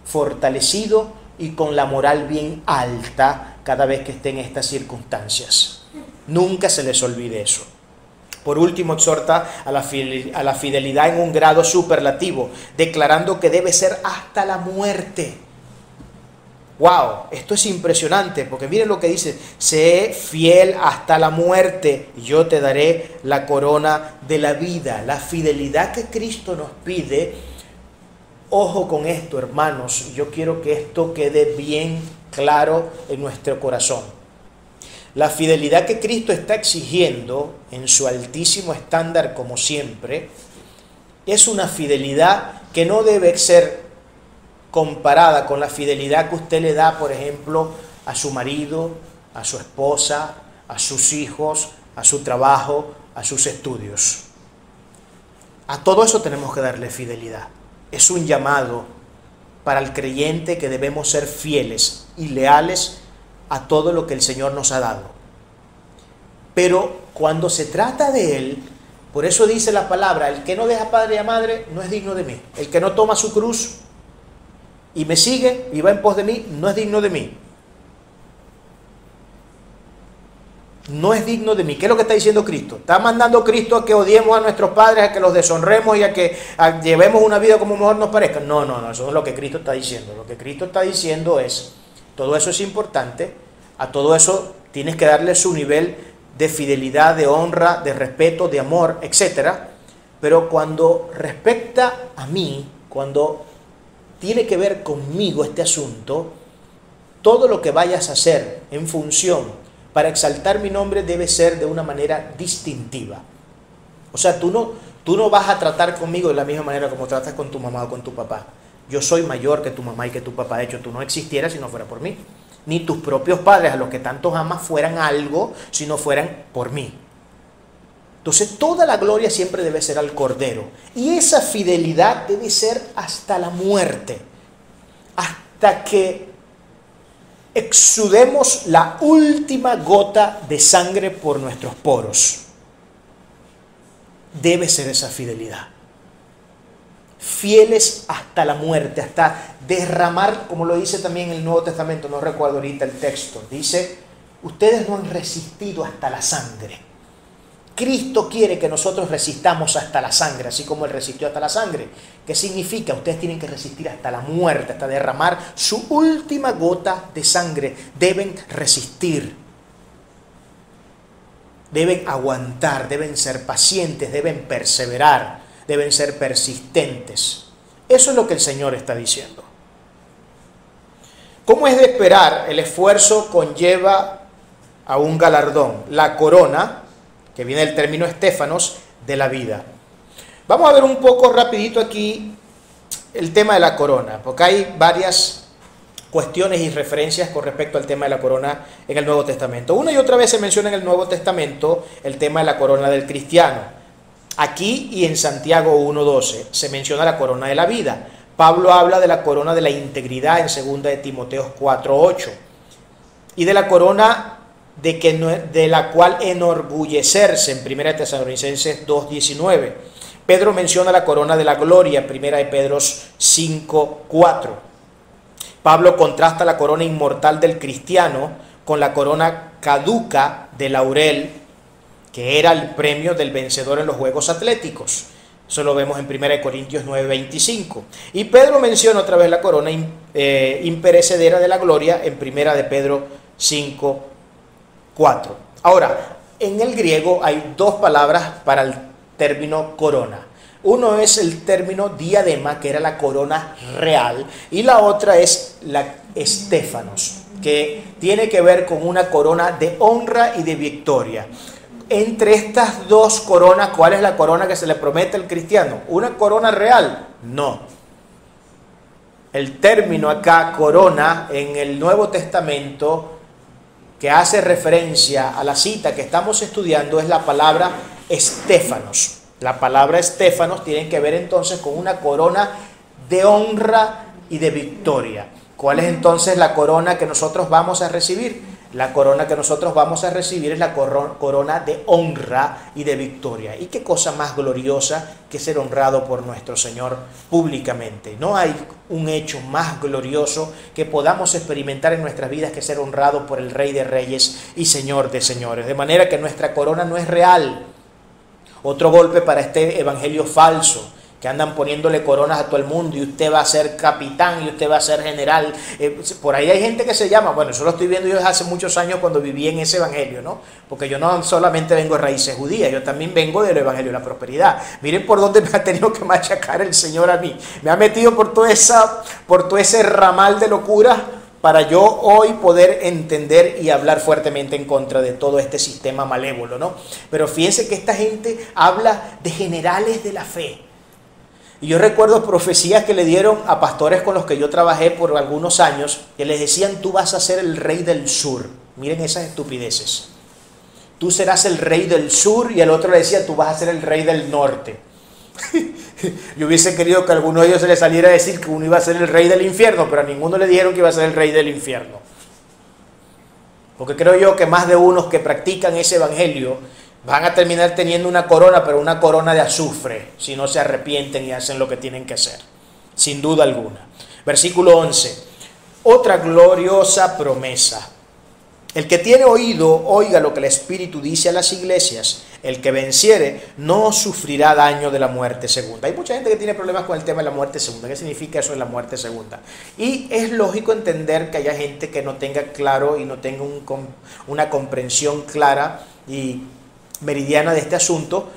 Speaker 1: fortalecido y con la moral bien alta cada vez que esté en estas circunstancias. Nunca se les olvide eso. Por último, exhorta a la fidelidad en un grado superlativo, declarando que debe ser hasta la muerte. ¡Wow! Esto es impresionante, porque miren lo que dice: sé fiel hasta la muerte, y yo te daré la corona de la vida. La fidelidad que Cristo nos pide, ojo con esto, hermanos, yo quiero que esto quede bien claro en nuestro corazón. La fidelidad que Cristo está exigiendo en su altísimo estándar, como siempre, es una fidelidad que no debe ser comparada con la fidelidad que usted le da, por ejemplo, a su marido, a su esposa, a sus hijos, a su trabajo, a sus estudios. A todo eso tenemos que darle fidelidad. Es un llamado para el creyente que debemos ser fieles y leales a todo lo que el Señor nos ha dado. Pero cuando se trata de Él, por eso dice la palabra, el que no deja padre y a madre no es digno de mí. El que no toma su cruz y me sigue y va en pos de mí, no es digno de mí. No es digno de mí. ¿Qué es lo que está diciendo Cristo? ¿Está mandando Cristo a que odiemos a nuestros padres, a que los deshonremos y a que llevemos una vida como mejor nos parezca? No, eso no es lo que Cristo está diciendo. Lo que Cristo está diciendo es, todo eso es importante, a todo eso tienes que darle su nivel de fidelidad, de honra, de respeto, de amor, etc. Pero cuando respecta a mí, cuando tiene que ver conmigo este asunto, todo lo que vayas a hacer en función para exaltar mi nombre debe ser de una manera distintiva. O sea, tú no vas a tratar conmigo de la misma manera como tratas con tu mamá o con tu papá. Yo soy mayor que tu mamá y que tu papá. De hecho, tú no existieras si no fuera por mí. Ni tus propios padres, a los que tantos amas, fueran algo si no fueran por mí. Entonces, toda la gloria siempre debe ser al Cordero. Y esa fidelidad debe ser hasta la muerte. Hasta que exudemos la última gota de sangre por nuestros poros. Debe ser esa fidelidad. Fieles hasta la muerte, hasta derramar, como lo dice también el Nuevo Testamento, no recuerdo ahorita el texto, dice, ustedes no han resistido hasta la sangre. Cristo quiere que nosotros resistamos hasta la sangre, así como Él resistió hasta la sangre. ¿Qué significa? Ustedes tienen que resistir hasta la muerte, hasta derramar su última gota de sangre. Deben resistir. Deben aguantar, deben ser pacientes, deben perseverar, deben ser persistentes. Eso es lo que el Señor está diciendo. ¿Cómo es de esperar? El esfuerzo conlleva a un galardón, la corona, que viene del término estéfanos, de la vida. Vamos a ver un poco rapidito aquí el tema de la corona, porque hay varias cuestiones y referencias con respecto al tema de la corona en el Nuevo Testamento. Una y otra vez se menciona en el Nuevo Testamento el tema de la corona del cristiano. Aquí y en Santiago 1:12 se menciona la corona de la vida. Pablo habla de la corona de la integridad en 2 de Timoteo 4:8 y de la corona de la cual enorgullecerse en 1 Tesalonicenses 2:19. Pedro menciona la corona de la gloria en 1 de Pedro 5:4. Pablo contrasta la corona inmortal del cristiano con la corona caduca de laurel, que era el premio del vencedor en los Juegos Atléticos. Eso lo vemos en 1 Corintios 9:25. Y Pedro menciona otra vez la corona imperecedera de la gloria en 1 de Pedro 5:4. Ahora, en el griego hay dos palabras para el término corona. Uno es el término diadema, que era la corona real, y la otra es la estéfanos, que tiene que ver con una corona de honra y de victoria. Entre estas dos coronas, ¿cuál es la corona que se le promete al cristiano? ¿Una corona real? No. El término acá, corona, en el Nuevo Testamento, que hace referencia a la cita que estamos estudiando, es la palabra estéfanos. La palabra estéfanos tiene que ver entonces con una corona de honra y de victoria. ¿Cuál es entonces la corona que nosotros vamos a recibir? La corona que nosotros vamos a recibir es la corona de honra y de victoria. ¿Y qué cosa más gloriosa que ser honrado por nuestro Señor públicamente? No hay un hecho más glorioso que podamos experimentar en nuestras vidas que ser honrado por el Rey de Reyes y Señor de Señores. De manera que nuestra corona no es real. Otro golpe para este evangelio falso, que andan poniéndole coronas a todo el mundo y usted va a ser capitán y usted va a ser general. Por ahí hay gente que se llama, bueno, eso lo estoy viendo yo desde hace muchos años cuando viví en ese evangelio, ¿no? Porque yo no solamente vengo de raíces judías, yo también vengo del evangelio de la prosperidad. Miren por dónde me ha tenido que machacar el Señor a mí. Me ha metido por todo ese ramal de locura para yo hoy poder entender y hablar fuertemente en contra de todo este sistema malévolo, ¿no? Pero fíjense que esta gente habla de generales de la fe. Y yo recuerdo profecías que le dieron a pastores con los que yo trabajé por algunos años, que les decían, tú vas a ser el rey del sur. Miren esas estupideces. tú serás el rey del sur, y el otro le decía, tú vas a ser el rey del norte. Yo hubiese querido que a alguno de ellos se le saliera a decir que uno iba a ser el rey del infierno, pero a ninguno le dijeron que iba a ser el rey del infierno. Porque creo yo que más de unos que practican ese evangelio van a terminar teniendo una corona, pero una corona de azufre, si no se arrepienten y hacen lo que tienen que hacer, sin duda alguna. Versículo 11, otra gloriosa promesa. El que tiene oído, oiga lo que el Espíritu dice a las iglesias. El que venciere no sufrirá daño de la muerte segunda. Hay mucha gente que tiene problemas con el tema de la muerte segunda. ¿Qué significa eso de la muerte segunda? Y es lógico entender que haya gente que no tenga claro y no tenga una comprensión clara y meridiana de este asunto,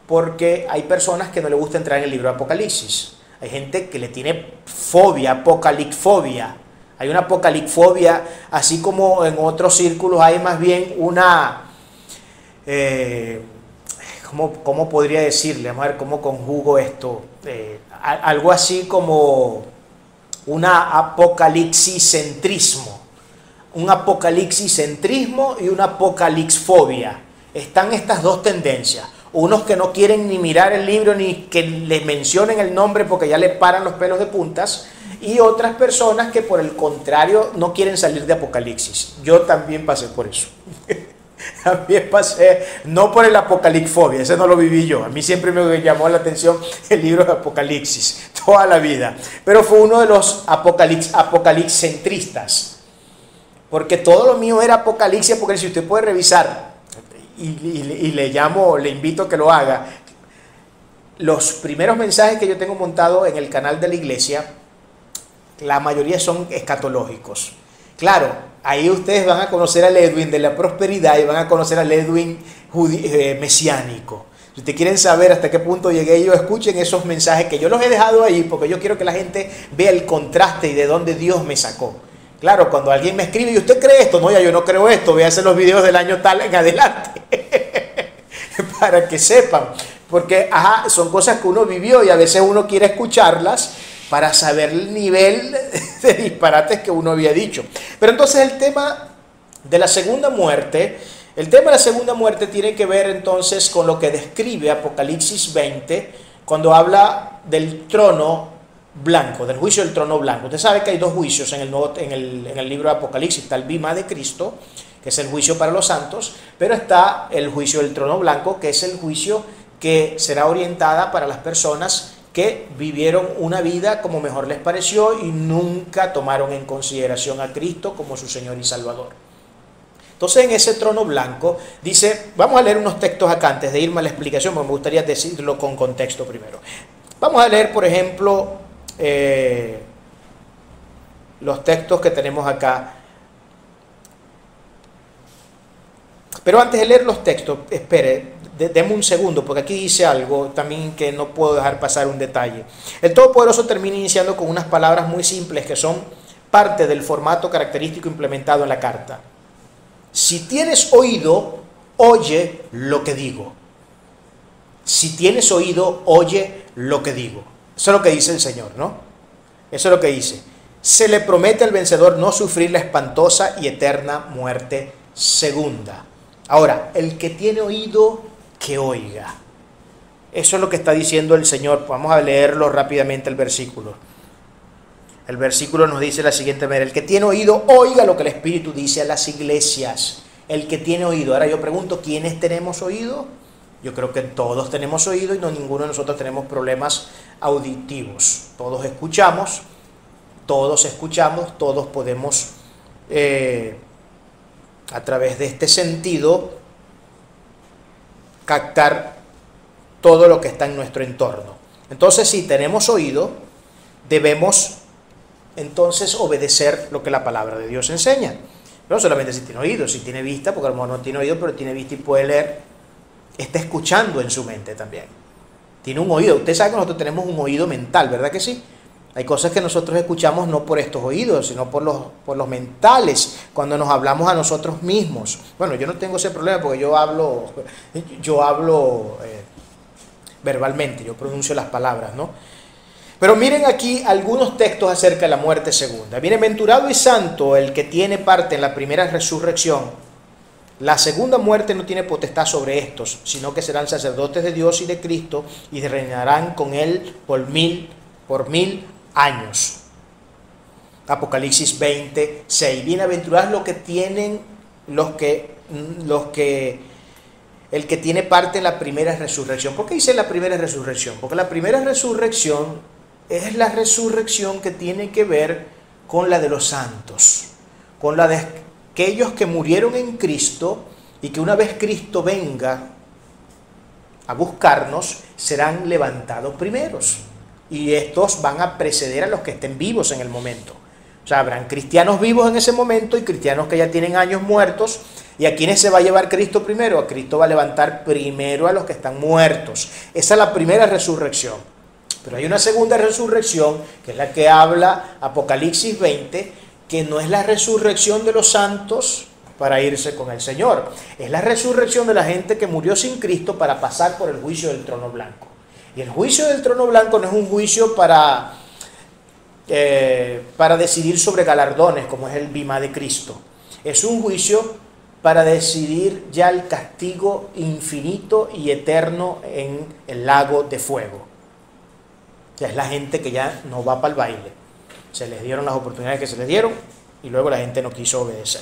Speaker 1: porque hay personas que no les gusta entrar en el libro de Apocalipsis. Hay gente que le tiene fobia, apocalipfobia. Hay una apocalipfobia, así como en otros círculos hay más bien una, ¿cómo podría decirle? Vamos a ver cómo conjugo esto. Algo así como una apocalipsicentrismo. Un apocalipsicentrismo y una apocalipsfobia. Están estas dos tendencias. Unos que no quieren ni mirar el libro ni que les mencionen el nombre porque ya les paran los pelos de puntas. Y otras personas que por el contrario no quieren salir de Apocalipsis. Yo también pasé por eso. También pasé, no por el apocalipfobia, ese no lo viví yo. A mí siempre me llamó la atención el libro de Apocalipsis, toda la vida. Pero fue uno de los apocalipscentristas. Porque todo lo mío era Apocalipsis, porque si usted puede revisar, y le invito a que lo haga, los primeros mensajes que yo tengo montado en el canal de la iglesia, la mayoría son escatológicos. Claro, ahí ustedes van a conocer al Edwin de la prosperidad y van a conocer al Edwin mesiánico. Si ustedes quieren saber hasta qué punto llegué yo, escuchen esos mensajes que yo los he dejado ahí, porque yo quiero que la gente vea el contraste y de dónde Dios me sacó. Claro, cuando alguien me escribe, ¿y usted cree esto? No, ya yo no creo esto, voy a hacer los videos del año tal en adelante. Para que sepan, porque son cosas que uno vivió y a veces uno quiere escucharlas para saber el nivel de disparates que uno había dicho. Pero entonces el tema de la segunda muerte, tiene que ver entonces con lo que describe Apocalipsis 20, cuando habla del trono blanco, del juicio del trono blanco. Usted sabe que hay dos juicios en el libro de Apocalipsis. Está el bima de Cristo, que es el juicio para los santos, pero está el juicio del trono blanco, que es el juicio que será orientada para las personas que vivieron una vida como mejor les pareció y nunca tomaron en consideración a Cristo como su Señor y Salvador. Entonces en ese trono blanco dice, vamos a leer unos textos acá antes de irme a la explicación, porque me gustaría decirlo con contexto primero. Vamos a leer, por ejemplo, los textos que tenemos acá. Pero antes de leer los textos, espere, deme un segundo, porque aquí dice algo también que no puedo dejar pasar un detalle. El Todopoderoso termina iniciando con unas palabras muy simples que son parte del formato característico implementado en la carta. Si tienes oído, oye lo que digo. Si tienes oído, oye lo que digo. Eso es lo que dice el Señor, ¿no? Eso es lo que dice. Se le promete al vencedor no sufrir la espantosa y eterna muerte segunda. Ahora, el que tiene oído, que oiga. Eso es lo que está diciendo el Señor. Vamos a leerlo rápidamente el versículo. El versículo nos dice de la siguiente manera: el que tiene oído, oiga lo que el Espíritu dice a las iglesias. El que tiene oído. Ahora yo pregunto, ¿quiénes tenemos oído? Yo creo que todos tenemos oído y no ninguno de nosotros tenemos problemas auditivos. Todos escuchamos, todos podemos a través de este sentido captar todo lo que está en nuestro entorno. Entonces, si tenemos oído, debemos entonces obedecer lo que la palabra de Dios enseña. No solamente si tiene oído, si tiene vista, porque a lo mejor no tiene oído, pero tiene vista y puede leer, está escuchando en su mente también. Tiene un oído. Usted sabe que nosotros tenemos un oído mental, ¿verdad que sí? Hay cosas que nosotros escuchamos no por estos oídos, sino por los mentales, cuando nos hablamos a nosotros mismos. Bueno, yo no tengo ese problema porque yo hablo verbalmente, yo pronuncio las palabras, ¿no? Pero miren aquí algunos textos acerca de la muerte segunda. Bienaventurado y santo el que tiene parte en la primera resurrección. La segunda muerte no tiene potestad sobre estos, sino que serán sacerdotes de Dios y de Cristo y reinarán con él por mil años. Apocalipsis 26. Bienaventurados los que tienen, el que tiene parte en la primera resurrección. ¿Por qué dice la primera resurrección? Porque la primera resurrección es la resurrección que tiene que ver con la de los santos, con la de aquellos que murieron en Cristo y que una vez Cristo venga a buscarnos, serán levantados primeros. Y estos van a preceder a los que estén vivos en el momento. O sea, habrán cristianos vivos en ese momento y cristianos que ya tienen años muertos. ¿Y a quiénes se va a llevar Cristo primero? A Cristo va a levantar primero a los que están muertos. Esa es la primera resurrección. Pero hay una segunda resurrección, que es la que habla Apocalipsis 20, que no es la resurrección de los santos para irse con el Señor. Es la resurrección de la gente que murió sin Cristo para pasar por el juicio del trono blanco. Y el juicio del trono blanco no es un juicio para decidir sobre galardones, como es el bimá de Cristo. Es un juicio para decidir ya el castigo infinito y eterno en el lago de fuego. Ya es la gente que ya no va para el baile. Se les dieron las oportunidades que se les dieron y luego la gente no quiso obedecer.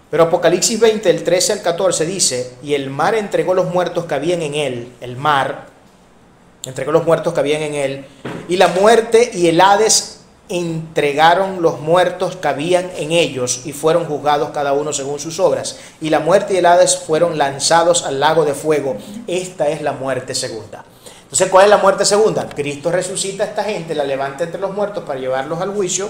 Speaker 1: Pero Apocalipsis 20, del 13 al 14 dice: y el mar entregó los muertos que habían en él, el mar entregó los muertos que habían en él, y la muerte y el Hades entregaron los muertos que habían en ellos, y fueron juzgados cada uno según sus obras. Y la muerte y el Hades fueron lanzados al lago de fuego. Esta es la muerte segunda. Entonces, ¿cuál es la muerte segunda? Cristo resucita a esta gente, la levanta entre los muertos para llevarlos al juicio,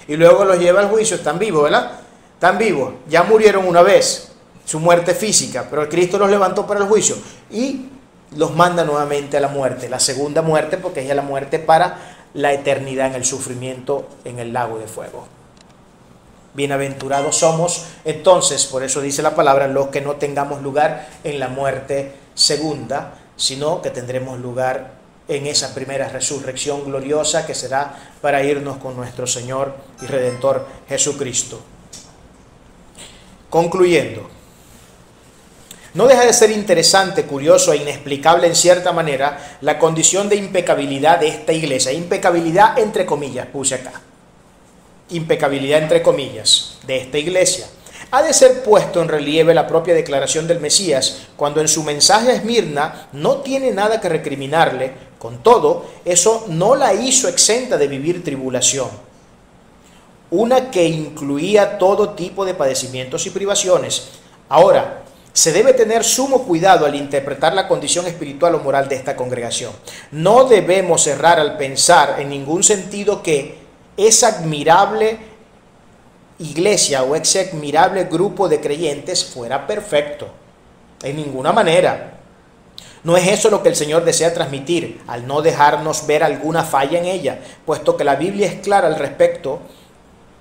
Speaker 1: y luego los lleva al juicio. Están vivos, ¿verdad? Están vivos. Ya murieron una vez, su muerte física, pero Cristo los levantó para el juicio y los manda nuevamente a la muerte, la segunda muerte, porque es ya la muerte para la eternidad en el sufrimiento en el lago de fuego. Bienaventurados somos, entonces, por eso dice la palabra, los que no tengamos lugar en la muerte segunda, sino que tendremos lugar en esa primera resurrección gloriosa que será para irnos con nuestro Señor y Redentor Jesucristo. Concluyendo, no deja de ser interesante, curioso e inexplicable en cierta manera la condición de impecabilidad de esta iglesia. Impecabilidad entre comillas, puse acá. Impecabilidad entre comillas de esta iglesia. Ha de ser puesto en relieve la propia declaración del Mesías cuando en su mensaje a Esmirna no tiene nada que recriminarle. Con todo, eso no la hizo exenta de vivir tribulación, una que incluía todo tipo de padecimientos y privaciones. Ahora, se debe tener sumo cuidado al interpretar la condición espiritual o moral de esta congregación. No debemos errar al pensar en ningún sentido que esa admirable iglesia o ese admirable grupo de creyentes fuera perfecto. En ninguna manera. No es eso lo que el Señor desea transmitir al no dejarnos ver alguna falla en ella, puesto que la Biblia es clara al respecto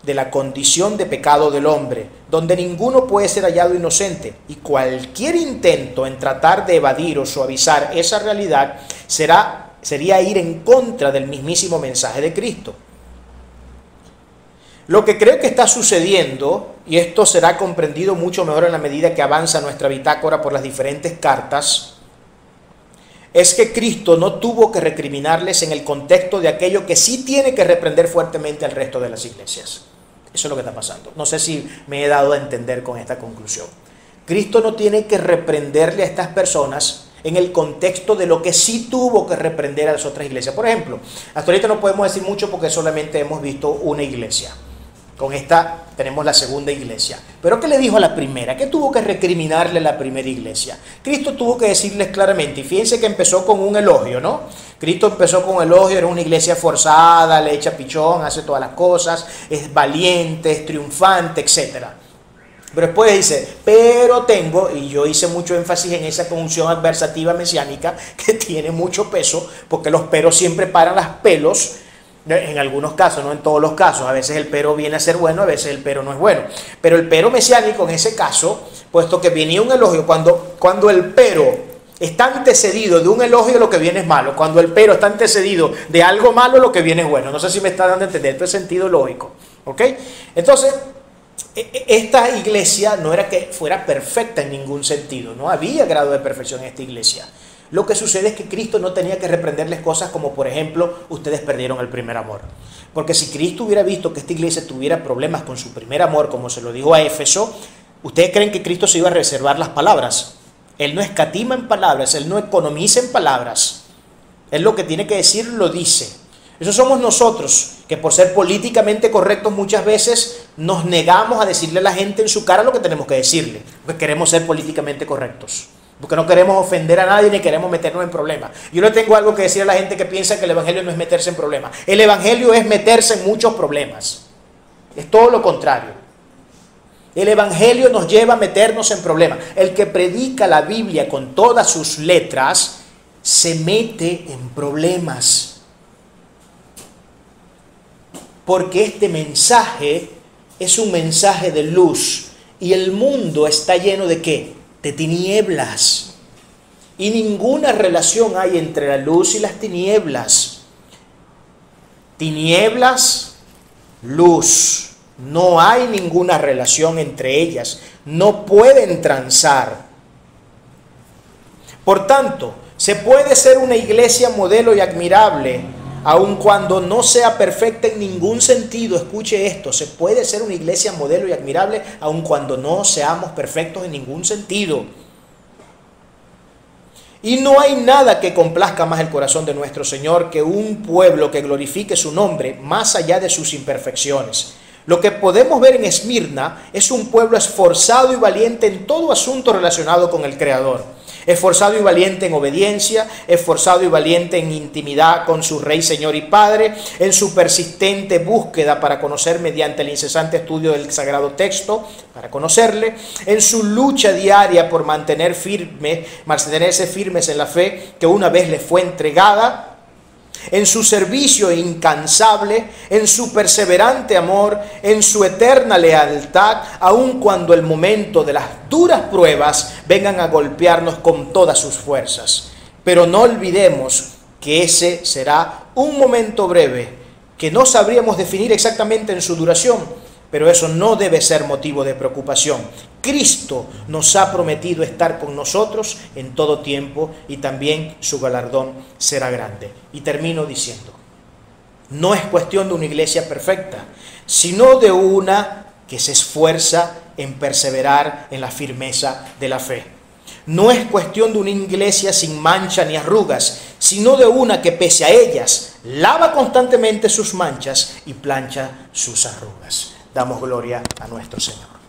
Speaker 1: de la condición de pecado del hombre, donde ninguno puede ser hallado inocente, y cualquier intento en tratar de evadir o suavizar esa realidad sería ir en contra del mismísimo mensaje de Cristo. Lo que creo que está sucediendo, y esto será comprendido mucho mejor en la medida que avanza nuestra bitácora por las diferentes cartas, es que Cristo no tuvo que recriminarles en el contexto de aquello que sí tiene que reprender fuertemente al resto de las iglesias. Eso es lo que está pasando. No sé si me he dado a entender con esta conclusión. Cristo no tiene que reprenderle a estas personas en el contexto de lo que sí tuvo que reprender a las otras iglesias. Por ejemplo, hasta ahorita no podemos decir mucho porque solamente hemos visto una iglesia. Con esta tenemos la segunda iglesia. ¿Pero qué le dijo a la primera? ¿Qué tuvo que recriminarle a la primera iglesia? Cristo tuvo que decirles claramente, y fíjense que empezó con un elogio, ¿no? Cristo empezó con elogio, era una iglesia forzada, le echa pichón, hace todas las cosas, es valiente, es triunfante, etc. Pero después dice, pero tengo, y yo hice mucho énfasis en esa conjunción adversativa mesiánica que tiene mucho peso, porque los peros siempre paran las pelos. En algunos casos, no en todos los casos, a veces el pero viene a ser bueno, a veces el pero no es bueno, pero el pero mesiánico en ese caso, puesto que venía un elogio, cuando el pero está antecedido de un elogio, lo que viene es malo. Cuando el pero está antecedido de algo malo, lo que viene es bueno. No sé si me está dando a entender, esto es sentido lógico, ¿ok? Entonces, esta iglesia no era que fuera perfecta en ningún sentido, no había grado de perfección en esta iglesia. Lo que sucede es que Cristo no tenía que reprenderles cosas como, por ejemplo, ustedes perdieron el primer amor. Porque si Cristo hubiera visto que esta iglesia tuviera problemas con su primer amor, como se lo dijo a Éfeso, ¿ustedes creen que Cristo se iba a reservar las palabras? Él no escatima en palabras, Él no economiza en palabras. Él lo que tiene que decir lo dice. Eso somos nosotros, que por ser políticamente correctos muchas veces nos negamos a decirle a la gente en su cara lo que tenemos que decirle, porque queremos ser políticamente correctos, porque no queremos ofender a nadie ni queremos meternos en problemas. Yo le tengo algo que decir a la gente que piensa que el evangelio no es meterse en problemas. El evangelio es meterse en muchos problemas. Es todo lo contrario. El evangelio nos lleva a meternos en problemas. El que predica la Biblia con todas sus letras se mete en problemas. Porque este mensaje es un mensaje de luz y el mundo está lleno ¿de qué? De tinieblas. Y ninguna relación hay entre la luz y las tinieblas. Tinieblas, luz. No hay ninguna relación entre ellas. No pueden transar. Por tanto, se puede ser una iglesia modelo y admirable, aun cuando no sea perfecta en ningún sentido. Escuche esto, se puede ser una iglesia modelo y admirable, aun cuando no seamos perfectos en ningún sentido. Y no hay nada que complazca más el corazón de nuestro Señor que un pueblo que glorifique su nombre más allá de sus imperfecciones. Lo que podemos ver en Esmirna es un pueblo esforzado y valiente en todo asunto relacionado con el Creador. Esforzado y valiente en obediencia, esforzado y valiente en intimidad con su Rey, Señor y Padre, en su persistente búsqueda para conocer mediante el incesante estudio del Sagrado Texto, para conocerle, en su lucha diaria por mantenerse firmes en la fe que una vez les fue entregada, en su servicio incansable, en su perseverante amor, en su eterna lealtad, aun cuando el momento de las duras pruebas vengan a golpearnos con todas sus fuerzas. Pero no olvidemos que ese será un momento breve, que no sabríamos definir exactamente en su duración, pero eso no debe ser motivo de preocupación. Cristo nos ha prometido estar con nosotros en todo tiempo y también su galardón será grande. Y termino diciendo, no es cuestión de una iglesia perfecta, sino de una que se esfuerza en perseverar en la firmeza de la fe. No es cuestión de una iglesia sin mancha ni arrugas, sino de una que pese a ellas lava constantemente sus manchas y plancha sus arrugas. Damos gloria a nuestro Señor.